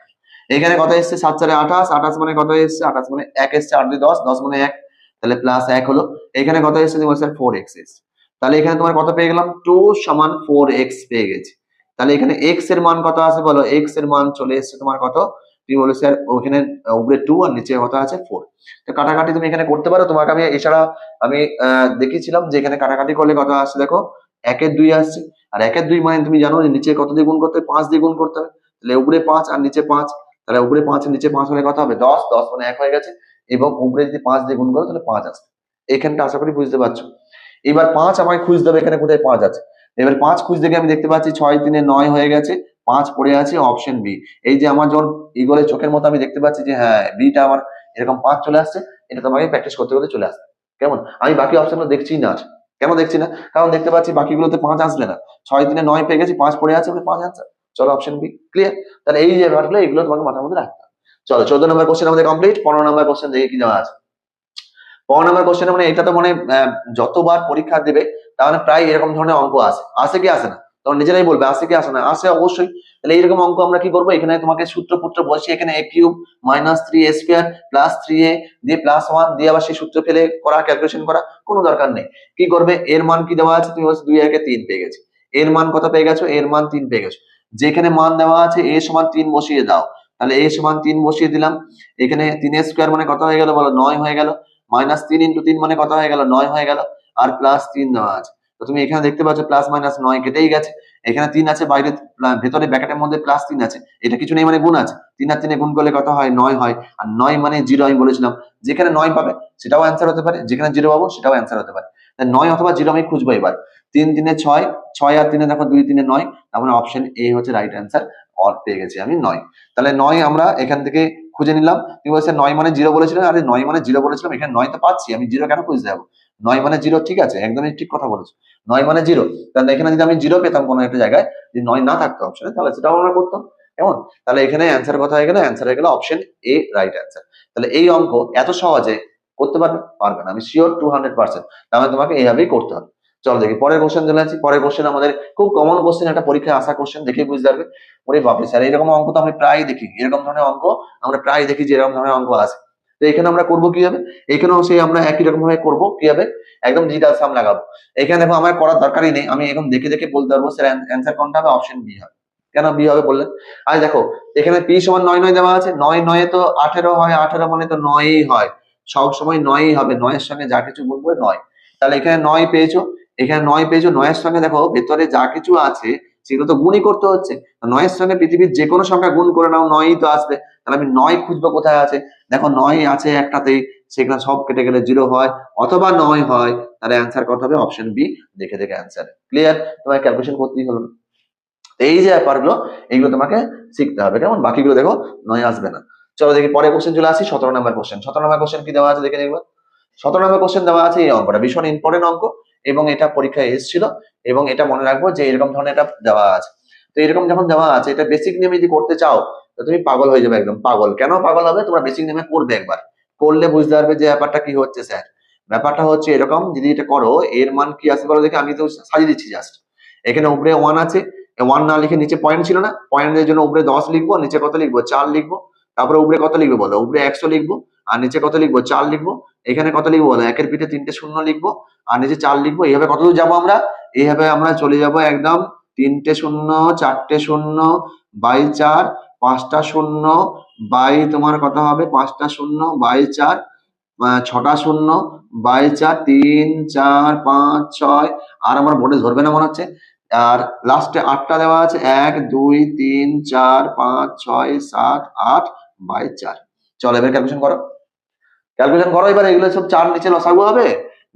এখানে কত এসছে? 7 4 28, 28 মানে কত এসছে? 28 মানে 1 এসছে, 8 2 10, 10 মানে 1, তাহলে প্লাস 1 হলো। এখানে কত এসছে? তুমি স্যার 4x এসছে। তাহলে এখানে তোমার কত পেয়ে গেলাম? 2 সমান 4x পেয়ে গেছি। তাহলে এখানে x এর মান কত আছে বলো? x এর মান চলে এসছে তোমার কত? তুমি বলো স্যার ওখানে উপরে 2 আর নিচে কত আছে? 4। তো কাটাকাটি তুমি এখানে করতে পারো, তোমাকে আমি এছাড়া আমি দেখিয়েছিলাম যে এখানে কাটাকাটি করলে কত আসছে দেখো? 1 এর 2 আসছে। আর 1 এর 2 মানে তুমি জানো যে নিচে কত দিয়ে গুণ করতে হবে? 5 দিয়ে গুণ করতে হবে। তাহলে উপরে 5 আর নিচে 5, তাহলে উপরে 5 আর নিচে 5 হলে কত হবে? 10, 10 মানে 1 হয়ে গেছে। এবং উপরে যদি 5 দিয়ে গুণ করো তাহলে 5 আসবে। এখানটা আশা করি বুঝতে পারছো। এবার 5 আমায় খুঁজতে হবে এখানে কোথায় 5 আছে। এবার 5 খুঁজতে গিয়ে আমি দেখতে পাচ্ছি 6 3 9 হয়ে গেছে, 5 পড়ে আছে, অপশন বি। এই যে আমার যখন ইগলের চোখের মতো আমি দেখতে পাচ্ছি যে হ্যাঁ বিটা আমার এরকম 5 চলে আসছে, এটা তোমাকে প্র্যাকটিস করতে করতে চলে আসবে, কেমন? আমি বাকি অপশনগুলো দেখছি না আর। কেন দেখছি না? কারণ দেখতে পাচ্ছি বাকিগুলোতে 5 আসবে না। 6 3 9 পেয়ে গেছি, 5 পড়ে আছে, 5 আনসার। চলো অপশন বি, ক্লিয়ার? তাহলে এই যে ব্যাপারগুলো এগুলো তোমাকে মাথার মধ্যে রাখতে হবে। চলো 14 নম্বর কোশ্চেন আমাদের কমপ্লিট। 15 নম্বর কোশ্চেন দেখে কি দেওয়া আছে। 15 নম্বর কোশ্চেন মানে এটা তো মানে যতবার পরীক্ষা দেবে তার মানে প্রায় এরকম ধরনের অঙ্ক আসে। আসে কি আসে না? তখন নিজেরাই বলবে আসে কি আসে না। আসে অবশ্যই। তাহলে এইরকম অঙ্ক আমরা কি করবো? এখানে তোমাকে সূত্র বসিয়ে এখানে a cube minus 3a square plus 3a দিয়ে প্লাস 1 দিয়ে আবার সেই সূত্র ফেলে করা, ক্যালকুলেশন করা কোনো দরকার নেই। কি করবে? এর মান কি দেওয়া আছে? তুমি বলছো 2 এর 3 পেয়ে গেছে। এর মান কত পেয়ে গেছো? এর মান 3 পেয়ে গেছো। যেখানে মান দেওয়া আছে a সমান 3 বসিয়ে দাও। তাহলে a সমান 3 বসিয়ে দিলাম। এখানে 3a স্কোয়ার মানে কত হয়ে গেল বলো? 9 হয়ে গেল। মাইনাস 3 ইন্টু 3 মানে কত হয়ে গেল? 9 হয়ে গেল। আর প্লাস 3 দেওয়া আছে। তো তুমি এখানে দেখতে পাচ্ছ প্লাস মাইনাস 9 কেটেই গেছে। এখানে 3 আছে, বাইরে ভেতরে ব্র্যাকেটের মধ্যে প্লাস 3 আছে। এটা কিছু নেই মানে গুণ আছে। 3 আর 3 গুণ করলে কত হয়? 9 হয়। আর 9 মানে 0 আমি বলেছিলাম। যেখানে 9 পাবে সেটাও অ্যান্সার হতে পারে, যেখানে 0 পাবো সেটাও অ্যান্সার হতে পারে। তাই 9 অথবা 0 আমি খুঁজবো এবার। 3 3 6, 6 আর 3 দেখো 2 3 9, তার মানে অপশন এ হচ্ছে রাইট অ্যান্সার। অর পেয়ে গেছি আমি 9। তাহলে 9 আমরা এখান থেকে খুঁজে নিলাম। তুমি বলছো 9 মানে 0 বলেছিলেন, আরে 9 মানে 0 বলেছিলাম, এখানে 9 তো পাচ্ছি, আমি 0 কেন খুঁজতে যাবো? 9 মানে 0, ঠিক আছে, একদমই ঠিক কথা বলেছো। 9 মানে 0, তাহলে এখানে যদি আমি 0 পেতাম কোনো একটা জায়গায়, যদি 9 না থাকতো অপশনে, তাহলে সেটাও আমরা করতাম, কেমন? তাহলে এখানে অ্যান্সার কথা হয়ে গেল, অ্যান্সার হয়ে গেল অপশন এ রাইট অ্যান্সার। তাহলে এই অঙ্ক এত সহজে করতে পারবে? পারবে না, আমি শিওর 200%। তাহলে তোমাকে এইভাবেই করতে হবে। চলো দেখি পরের কোশ্চেন চলে আসছি। পরের কোশ্চেন আমাদের খুব কমন কোশ্চেন, একটা পরীক্ষায় আসা কোশ্চেন, দেখে বুঝতে পারবে। ওরে বাপরে স্যার, এরকম অঙ্ক তো আমি প্রায় দেখি, এরকম ধরনের অঙ্ক আমরা প্রায় দেখি যে এরকম ধরনের অঙ্ক আছে। তো এখানে আমরা করবো কি হবে? এখানেও সেই আমরা একই রকম ভাবে করবো। কি হবে? একদম ডিজিটাল সাম লাগাবো। এখানে দেখো আমার করার দরকারই নেই, আমি এখন দেখে দেখে বলতে পারবো স্যার অ্যান্সার কোনটা হবে। অপশন বি হবে। কেন বি হবে বললেন? আজ দেখো এখানে পি সমান 9 9 দেওয়া আছে। 9 9 তো 18 হয়, 18 মানে তো 9ই হয়, সব সময় 9ই হবে। 9 এর সঙ্গে যা কিছু গুণ করে 9। তাহলে এখানে 9 পেয়েছো, এখানে 9 পেয়েছো। 9 এর সঙ্গে দেখো ভেতরে যা কিছু আছে সেগুলো তো গুণই করতে হচ্ছে। 9 এর সঙ্গে পৃথিবীর যে কোনো সংখ্যা গুণ করে নাও, 9ই তো আসবে। তাহলে আমি 9 খুঁজবো কোথায় আছে। দেখো 9 আছে একটাতেই, সেখানে সব কেটে গেলে 0 হয় অথবা 9 হয়। তাহলে অ্যান্সার কত হবে? Option B. দেখে দেখে অ্যান্সার, ক্লিয়ার? তোমাকে ক্যালকুলেশন করতেই হলো না। এই যে ব্যাপারগুলো এগুলো তোমাকে শিখতে হবে, কেমন? বাকিগুলো দেখো 9 আসবে না। চলো দেখি পরের কোশ্চেন চলে আসি। 17 নম্বর কোশ্চেন। 17 নম্বর কোশ্চেন কি দেওয়া আছে দেখে দেখবো। 17 নম্বর কোশ্চেন দেওয়া আছে এই অঙ্কটা, ভীষণ ইম্পর্টেন্ট অঙ্ক এবং এটা পরীক্ষায় এসেছিল। এবং এটা মনে রাখবো যে এরকম ধরনের এটা দেওয়া আছে। তো এরকম যখন দেওয়া আছে, এটা বেসিক নিয়মে যদি করতে চাও তো তুমি পাগল হয়ে যাবে, একদম পাগল। কেন পাগল হবে? তোমরা বেসিক নেমে করবে একবার, করলে বুঝতে পারবে যে ব্যাপারটা কি হচ্ছে স্যার। ব্যাপারটা হচ্ছে এরকম, যদি এটা করো এর মান কি আসবে বলো দেখে, আমি তো সাজিয়ে দিচ্ছি জাস্ট। এখানে উপরে 1 আছে, 1 না লিখে নিচে পয়েন্ট ছিল না, পয়েন্টের জন্য উপরে 10 লিখবো, নিচে কত লিখবো? 4 লিখবো। তারপরে উপরে কত লিখবো বলো? উপরে 100 লিখবো, আর নিচে কত লিখবো? 4 লিখবো। এখানে কত লিখবো বলো? একের পিঠে 3টে শূন্য লিখবো, আর নিচে 4 লিখবো। এইভাবে কতদূর যাবো আমরা? এইভাবে আমরা চলে যাব একদম 3টে শূন্য, 4টে শূন্য বাই 4, 5টা শূন্য বাই তোমার কত হবে? 5টা শূন্য বাই 4, 6টা শূন্য বাই 4, 3, 4, 5, 6, আর আমার বোর্ডে ধরবে না মনে হচ্ছে। আর লাস্টে 8টা দেওয়া আছে, 1, 2, 3, 4, 5, 6, 7, 8 বাই 4। চলো এবার ক্যালকুলেশন করো, ক্যালকুলেশন করো এবার। এগুলো সব 4 নিচে লসাগু হবে,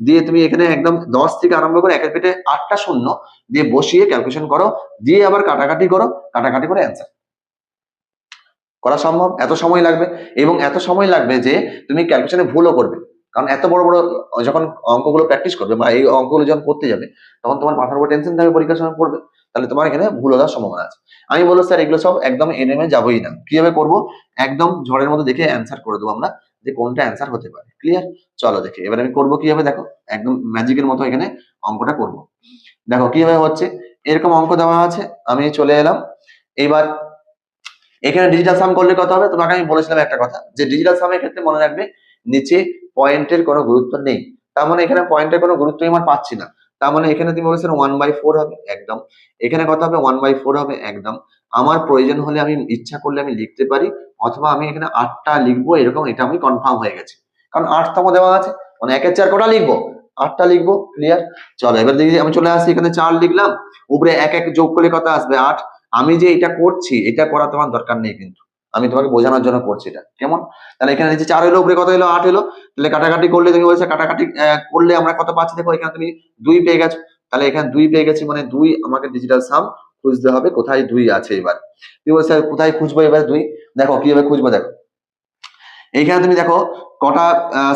দিয়ে তুমি এখানে একদম 10 থেকে আরম্ভ করে একের পেটে 8টা শূন্য দিয়ে বসিয়ে ক্যালকুলেশন করো, দিয়ে আবার কাটাকাটি করো, কাটাকাটি করে অ্যান্সার করা সম্ভব। এত সময় লাগবে, এবং এত সময় লাগবে যে তুমি ক্যালকুলেশনে ভুলও করবে। কারণ এত বড় বড় যখন অঙ্কগুলো প্র্যাকটিস করবে বা এই অঙ্কগুলো যখন করতে যাবে, তখন তোমার মাথার উপর টেনশন থাকবে, পরীক্ষার সময় পড়বে, তাহলে তোমার এখানে ভুল হওয়ার সম্ভাবনা আছে। আমি বলবো স্যার এগুলো সব একদম এনএমে যাবোই না। কিভাবে করবো? একদম ঝড়ের মতো দেখে অ্যান্সার করে দেবো আমরা, যে কোনটা অ্যান্সার হতে পারে। ক্লিয়ার? চলো দেখি এবার আমি করবো কিভাবে, দেখো একদম ম্যাজিকের মতো এখানে অঙ্কটা করবো। দেখো কিভাবে হচ্ছে, এরকম অঙ্ক দেওয়া আছে, আমি চলে এলাম। এবার এখানে ডিজিটাল সাম করলে কত হবে? তোমাকে আমি বলেছিলাম একটা কথা, যে ডিজিটাল সামের ক্ষেত্রে মনে রাখবে নিচে পয়েন্টের কোনো গুরুত্ব নেই। তার মানে এখানে পয়েন্টের কোনো গুরুত্বই আমার পাচ্ছি না। তার মানে এখানে তুমি বলেছেন 1/4 হবে একদম, এখানে কত হবে? 1/4 হবে একদম। আমার প্রয়োজন হলে আমি ইচ্ছা করলে আমি লিখতে পারি, অথবা আমি এখানে 8টা লিখবো এরকম, এটা আমি কনফার্ম হয়ে গেছে। কারণ 8তম দেওয়া আছে, মানে 1-এর 4 কটা লিখবো? 8টা লিখবো। ক্লিয়ার? চলো এবার দেখি, আমি চলে আসছি এখানে 4 লিখলাম, উপরে 1 যোগ করলে কত আসবে? 8। আমি যে এটা করছি, এটা করা তোমার দরকার নেই কিন্তু, আমি তোমাকে বোঝানোর জন্য করছি এটা। কেমন? তাহলে এখানে নিচে 4 হলো, উপরে কত হলো? 8 হলো। তাহলে কাটাকাটি করলে তুমি বলছো, কাটাকাটি করলে আমরা কত পাচ্ছি? দেখো এখানে তুমি 2 পেয়ে গেছো। তাহলে এখানে 2 পেয়ে গেছি, মানে 2 আমাকে ডিজিটাল সাম খুঁজতে হবে, কোথায় 2 আছে। এবার তুমি বলছো কোথায় খুঁজবো এবার 2? দেখো কিভাবে খুঁজবো, দেখো এইখানে তুমি দেখো কটা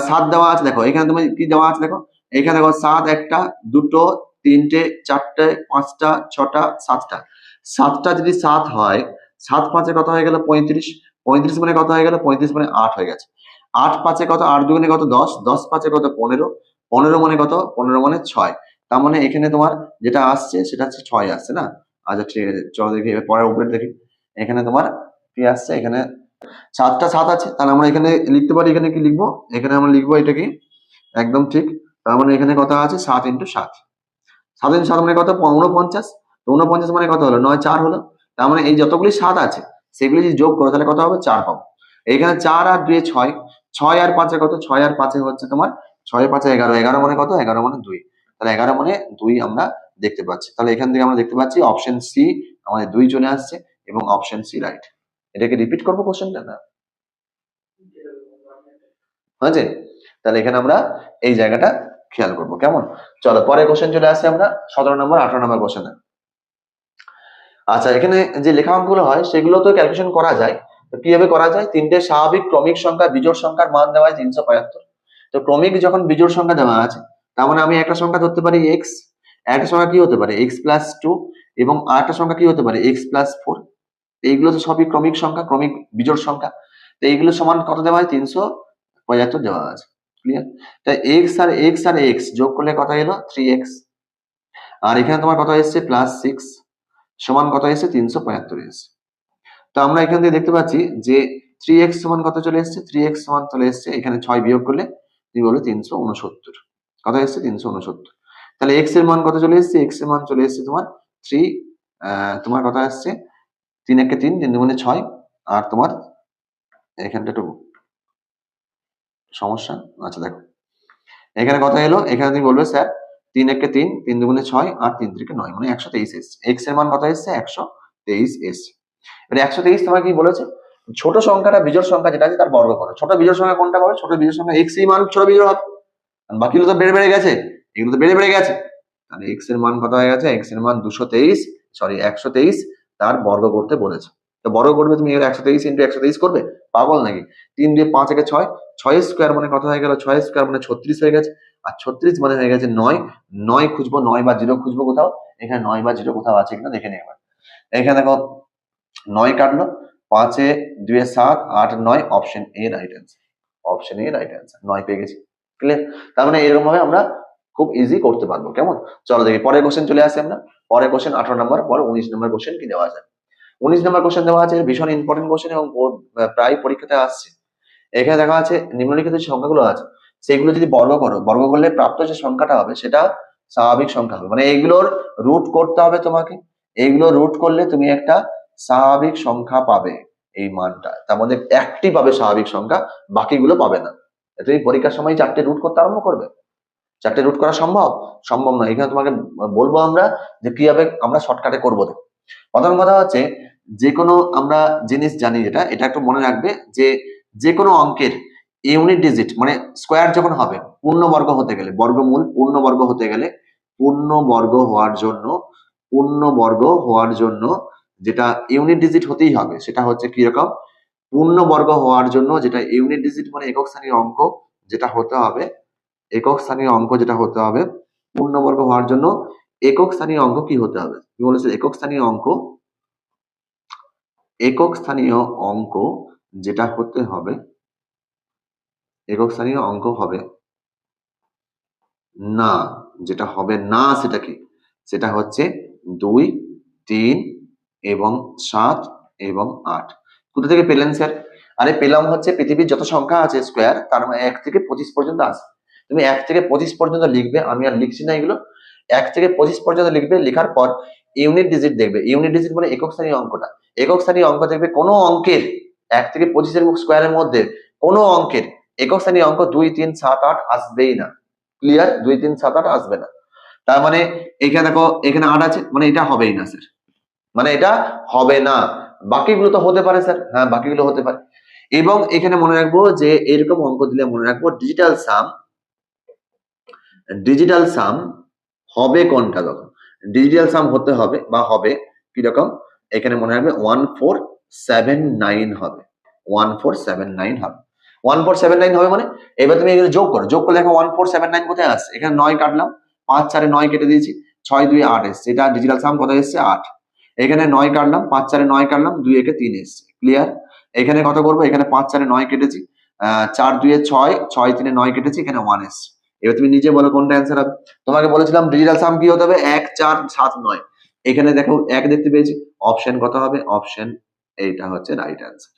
7 দেওয়া আছে। দেখো এখানে তুমি কি দেওয়া আছে, দেখো এখানে দেখো 7 একটা, দুটো, 3টে, 4টে, 5টা, 6টা, 7টা। 7টা যদি 7 হয়, 7 5-এ কত হয়ে গেল? 35। 35 মানে কত হয়ে গেল? 35 মানে 8 হয়ে গেছে। 8 5-এ কত? 8 দুগুণে কত? 10। 10 5-এ কত? 15। 15 মানে কত? 15 মানে 6। তার মানে এখানে তোমার যেটা আসছে সেটা হচ্ছে 6 আসছে না? আচ্ছা ঠিক আছে, চলো দেখি এবার পরের উপরে দেখি। এখানে তোমার কি আসছে? এখানে 7টা 7 আছে, তাহলে আমরা এখানে লিখতে পারি, এখানে কি লিখবো? এখানে আমরা লিখবো এটা কি, একদম ঠিক। তার মানে এখানে কত আছে? 7 × 7। 7 × 7 মানে কত? 49। তো 49 মানে কত হলো? 9 4 হলো। তার মানে এই যতগুলি 7 আছে সেগুলি যদি যোগ করো তাহলে কত হবে? 4 পাবো। এখানে 4 আর 2 6, 6 আর 5-এ কত? 6 আর 5-এ হচ্ছে তোমার 6 5-এ 11, 11 মানে কত? 11 মানে 2। তাহলে 11 মানে 2 আমরা দেখতে পাচ্ছি। তাহলে এখান থেকে আমরা দেখতে পাচ্ছি অপশন সি আমাদের 2 চলে আসছে, এবং অপশন সি রাইট। এটাকে রিপিট করবো কোশ্চেনটা না? হয়েছে? তাহলে এখানে আমরা এই জায়গাটা খেয়াল করবো। কেমন? চলো পরে কোশ্চেন চলে আসছে আমরা 17 নম্বর 18 নম্বর কোশ্চেনে। আচ্ছা, এখানে যে লেখা অঙ্কগুলো হয় সেগুলো তো ক্যালকুলেশন করা যায়। তো কিভাবে করা যায়? 3টে স্বাভাবিক ক্রমিক সংখ্যা বিজোড় সংখ্যার মান দেওয়া হয় 375। তো ক্রমিক যখন বিজোড় সংখ্যা দেওয়া আছে, তার মানে আমি একটা সংখ্যা ধরতে পারি x, একটা সংখ্যা কি হতে পারে? x+2, এবং আরেকটা সংখ্যা কি হতে পারে? x+4। এইগুলো তো সবই ক্রমিক সংখ্যা, ক্রমিক বিজোড় সংখ্যা। তো এইগুলো সমান কত দেওয়া হয়? 375 দেওয়া আছে। ক্লিয়ার? তাই x যোগ করলে কত এলো? 3x। আর এখানে তোমার কত এসছে? +6 সমান কত এসছে? 375 এসছে। তো আমরা এখান থেকে দেখতে পাচ্ছি যে 3x সমান কত চলে এসছে? 3x সমান চলে এসছে, এখানে 6 বিয়োগ করলে তুমি বলবে 369। কত এসছে? 369। তাহলে x এর মান কত চলে এসছে? x এর মান চলে এসছে তোমার 3, তোমার কত আসছে? 3 একে 3, 3 দুগুণে 6, আর তোমার এখানটা একটু সমস্যা। আচ্ছা দেখো এখানে কত এলো? এখানে তুমি বলবে স্যার 3 একে 3, 3 দুগুণে 6, আর 3 3-কে 9, মানে 123 এসছে। x এর মান কত এসছে? 123 এসছে। এবার 123 তোমাকে কি বলেছে? ছোট সংখ্যাটা বিজোড় সংখ্যা যেটা আছে তার বর্গ করো। ছোট বিজোড় সংখ্যা কোনটা পাবে? ছোট বিজোড় সংখ্যা x এই মান ছোট বিজোড় হবে, বাকিগুলো তো বেড়ে বেড়ে গেছে, এগুলো তো বেড়ে বেড়ে গেছে। তাহলে x এর মান কত হয়ে গেছে? x এর মান 123, তার বর্গ করতে বলেছে। তো বর্গ করবে তুমি, এর 123 × 123 করবে? পাগল নাকি? 3 দিয়ে 5 একে 6, 6 স্কোয়ার মানে কত হয়ে গেল? 6 স্কোয়ার মানে 36 হয়ে গেছে। আর 36 মানে হয়ে গেছে 9। 9 খুঁজবো, 9 বা 0 খুঁজবো কোথাও। এখানে 9 বা 0 কোথাও আছে কিনা দেখে নিই একবার। এখানে দেখো 9 কাটলো, 5 2 7 8 9 option A right answer. Option A right answer 9 পেয়ে গেছি। ক্লিয়ার? তার মানে এরকম ভাবে আমরা খুব ইজি করতে পারবো। কেমন? চলো দেখি পরের কোশ্চেন চলে আসি আমরা। পরের কোশ্চেন 18 নম্বর, পর 19 নম্বর কোশ্চেন কি দেওয়া আছে। 19 নম্বর কোশ্চেন দেওয়া আছে, ভীষণ ইম্পর্টেন্ট কোশ্চেন এবং প্রায় পরীক্ষাতে আসছে। এখানে দেখা আছে নিম্নলিখিত যে সংখ্যাগুলো আছে সেগুলো যদি বর্গ করো, বর্গ করলে প্রাপ্ত যে সংখ্যাটা হবে সেটা স্বাভাবিক সংখ্যা হবে। মানে এইগুলোর রুট করতে হবে তোমাকে, এইগুলো রুট করলে তুমি একটা স্বাভাবিক সংখ্যা পাবে। এই মানটা তার মধ্যে একটি পাবে স্বাভাবিক সংখ্যা, বাকিগুলো পাবে না। তুমি পরীক্ষার সময় 4টে রুট করতে আরম্ভ করবে? 4টে রুট করা সম্ভব? সম্ভব নয়। এখানে তোমাকে বলবো আমরা যে কিভাবে আমরা শর্টকাটে করবো। দেখো, প্রথম কথা হচ্ছে যে কোনো আমরা জিনিস জানি, যেটা এটা একটু মনে রাখবে যে যে কোনো অঙ্কের ইউনিট ডিজিট মানে স্কোয়ার যখন হবে, পূর্ণবর্গ হতে গেলে, বর্গমূল পূর্ণবর্গ হতে গেলে, পূর্ণবর্গ হওয়ার জন্য যেটা ইউনিট ডিজিট হতেই হবে সেটা হচ্ছে কি রকম, পূর্ণবর্গ হওয়ার জন্য যেটা ইউনিট ডিজিট মানে একক স্থানীয় অঙ্ক যেটা হতে হবে, একক স্থানীয় অঙ্ক যেটা হতে হবে, পূর্ণবর্গ হওয়ার জন্য একক স্থানীয় অঙ্ক কি হতে হবে? কি বলেছে? একক স্থানীয় অঙ্ক, একক স্থানীয় অঙ্ক যেটা হতে হবে, একক স্থানীয় অঙ্ক হবে না, যেটা হবে না সেটা কি? সেটা হচ্ছে 2 3 এবং 7 এবং 8। কোথা থেকে পেলেন স্যার? আরে পেলাম হচ্ছে পৃথিবীর যত সংখ্যা আছে স্কোয়ার তার মানে 1 থেকে 25 পর্যন্ত আছে। তুমি 1 থেকে 25 পর্যন্ত লিখবে, আমি আর লিখছি না এগুলো। 1 থেকে 25 পর্যন্ত লিখবে, লেখার পর ইউনিট ডিজিট দেখবে। ইউনিট ডিজিট মানে একক স্থানীয় অঙ্কটা, একক স্থানীয় অঙ্ক দেখবে কোনো অঙ্কের 1 থেকে 25 এর স্কোয়ারের মধ্যে কোনো অঙ্কের একক স্থানীয় অঙ্ক 2 3 7 8 আসবেই না। ক্লিয়ার? 2 3 7 8 আসবে না। তার মানে এখানে দেখো এখানে 8 আছে, মানে এটা হবেই না স্যার, মানে এটা হবে না। বাকিগুলো তো হতে পারে স্যার, হ্যাঁ বাকিগুলো হতে পারে। এবং এখানে মনে রাখবো যে এরকম অঙ্ক দিলে মনে রাখবো ডিজিটাল সাম হবে কোনটা? দেখো ডিজিটাল সাম হতে হবে বা হবে কিরকম, এখানে মনে রাখবে 1479 হবে, 1479 হবে। 1479 হবে মানে এবার তুমি এগুলো যোগ করো, যোগ করলে দেখো 1479 কোথায় আসছে? এখানে 9 কাটলাম, 5 4 9 কেটে দিয়েছি, 6 2 8 এসছে, এটা ডিজিটাল সাম কত এসছে? 8। এখানে 9 কাটলাম, 5 4 9 কাটলাম, 2 1 3 এসছে। ক্লিয়ার? এখানে কত করবো? এখানে 5 4 9 কেটেছি, 4 2 6, 6 3 9 কেটেছি, এখানে 1 এসছে। এবার তুমি নিজে বলো কোনটা অ্যান্সার হবে। তোমাকে বলেছিলাম ডিজিটাল সাম কি হতে হবে? 1 4 7 9। এখানে দেখো 1 দেখতে পেয়েছি, অপশন কত হবে? অপশন এইটা হচ্ছে রাইট অ্যান্সার।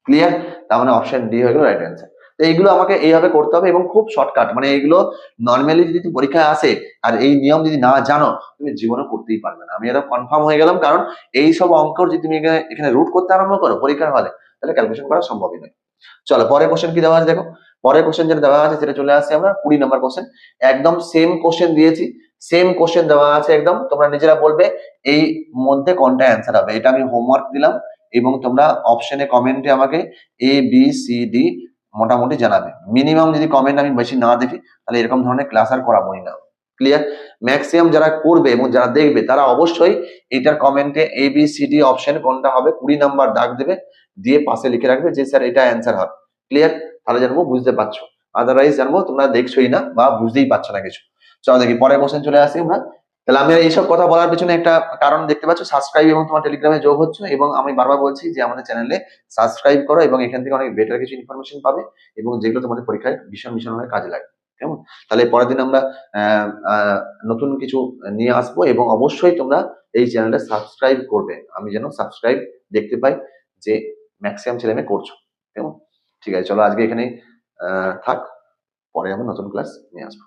ক্লিয়ার? তার মানে অপশন ডি হয়ে গেল রাইট অ্যান্সার। তো এইগুলো আমাকে এইভাবে করতে হবে এবং খুব শর্টকাট, মানে এইগুলো নর্মালি যদি পরীক্ষায় আসে আর এই নিয়ম যদি না জানো তুমি জীবনে করতেই পারবে না। আমি এটা কনফার্ম হয়ে গেলাম, কারণ এই সব অঙ্ক যদি তুমি এখানে রুট করতে আরম্ভ করো পরীক্ষার হলে তাহলে ক্যালকুলেশন করা সম্ভবই নয়। চলো পরের কোশ্চেন কি দেওয়া আছে দেখো। পরের কোশ্চেন যেটা দেওয়া আছে সেটা চলে আসছে আমরা 20 নম্বর কোশ্চেন। একদম সেম কোশ্চেন দিয়েছি, সেম কোশ্চেন দেওয়া আছে একদম, তোমরা নিজেরা বলবে এই মধ্যে কোনটা অ্যান্সার হবে। এটা আমি হোমওয়ার্ক দিলাম এবং তোমরা অপশনে কমেন্টে আমাকে এ বি সি ডি মোটামুটি জানাবে। মিনিমাম যদি কমেন্ট আমি বেশি না দেখি তাহলে এরকম ধরনের ক্লাস আর করাবোই না। ক্লিয়ার? ম্যাক্সিমাম যারা করবে এবং যারা দেখবে তারা অবশ্যই এটার কমেন্টে A B C D option কোনটা হবে 20 নাম্বার দাগ দেবে, দিয়ে পাশে লিখে রাখবে যে স্যার এটা অ্যান্সার হবে। ক্লিয়ার? তাহলে জানবো বুঝতে পারছো, আদারওয়াইজ জানবো তোমরা দেখছোই না বা বুঝতেই পারছো না কিছু। চলো দেখি পরের কোশ্চেন চলে আসি আমরা। তাহলে আমি এইসব কথা বলার পিছনে একটা কারণ দেখতে পাচ্ছ, সাবস্ক্রাইব এবং তোমার টেলিগ্রামে যোগ হচ্ছে, এবং আমি বারবার বলছি যে আমাদের চ্যানেলে সাবস্ক্রাইব করো এবং এখান থেকে অনেক বেটার কিছু ইনফরমেশন পাবে এবং যেগুলো তোমাদের পরীক্ষায় ভীষণ ভীষণ ভাবে কাজে লাগে। কেমন? তাহলে পরের দিন আমরা নতুন কিছু নিয়ে আসবো এবং অবশ্যই তোমরা এই চ্যানেলটা সাবস্ক্রাইব করবে, আমি যেন সাবস্ক্রাইব দেখতে পাই যে ম্যাক্সিমাম ছেলে মেয়ে করছো। কেমন? ঠিক আছে, চলো আজকে এখানেই থাক, পরে আমরা নতুন ক্লাস নিয়ে আসবো।